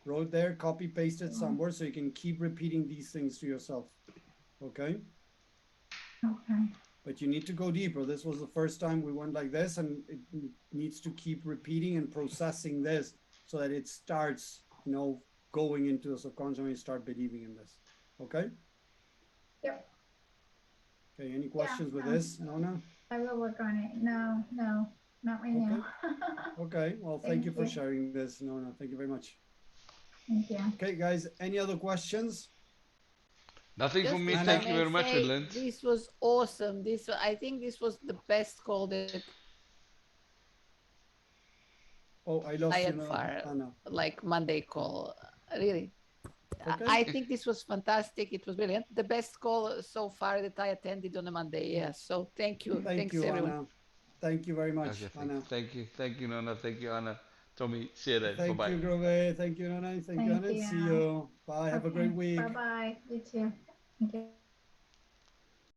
wrote there, copy paste it Sure. somewhere so you can keep repeating these things to yourself. Okay? Okay. But you need to go deeper. This was the first time we went like this, and it needs to keep repeating and processing this so that it starts, going into the subconscious and you start believing in this. Okay? Yep. Okay, any Yeah. questions with this, Nona? I will work on it. No, no, not right Okay. now. Okay, well, thank you Thank for you. sharing this, Nona. Thank you very much. Thank you. Okay, guys, any other questions? Nothing for Just me. if I Anna? Thank you may very much, say, Midland. this was awesome. I think this was the best call that Oh, I I lost you had now, for Anna. like Monday call. Really, Okay, I think this was fantastic. It was brilliant. The best call so far that I attended on a Monday. Yeah. So thank you. thank Thanks you, everyone. Anna. Thank you very much, Okay, Anna. thank you, Nona. Thank you, Anna. Tommy, see you later. Bye Thank bye. you, Grove. Thank you, Nona. Thank you, Thank Anna. you. See you. Bye. Have a Okay. great Bye week. bye. You too. Thank you.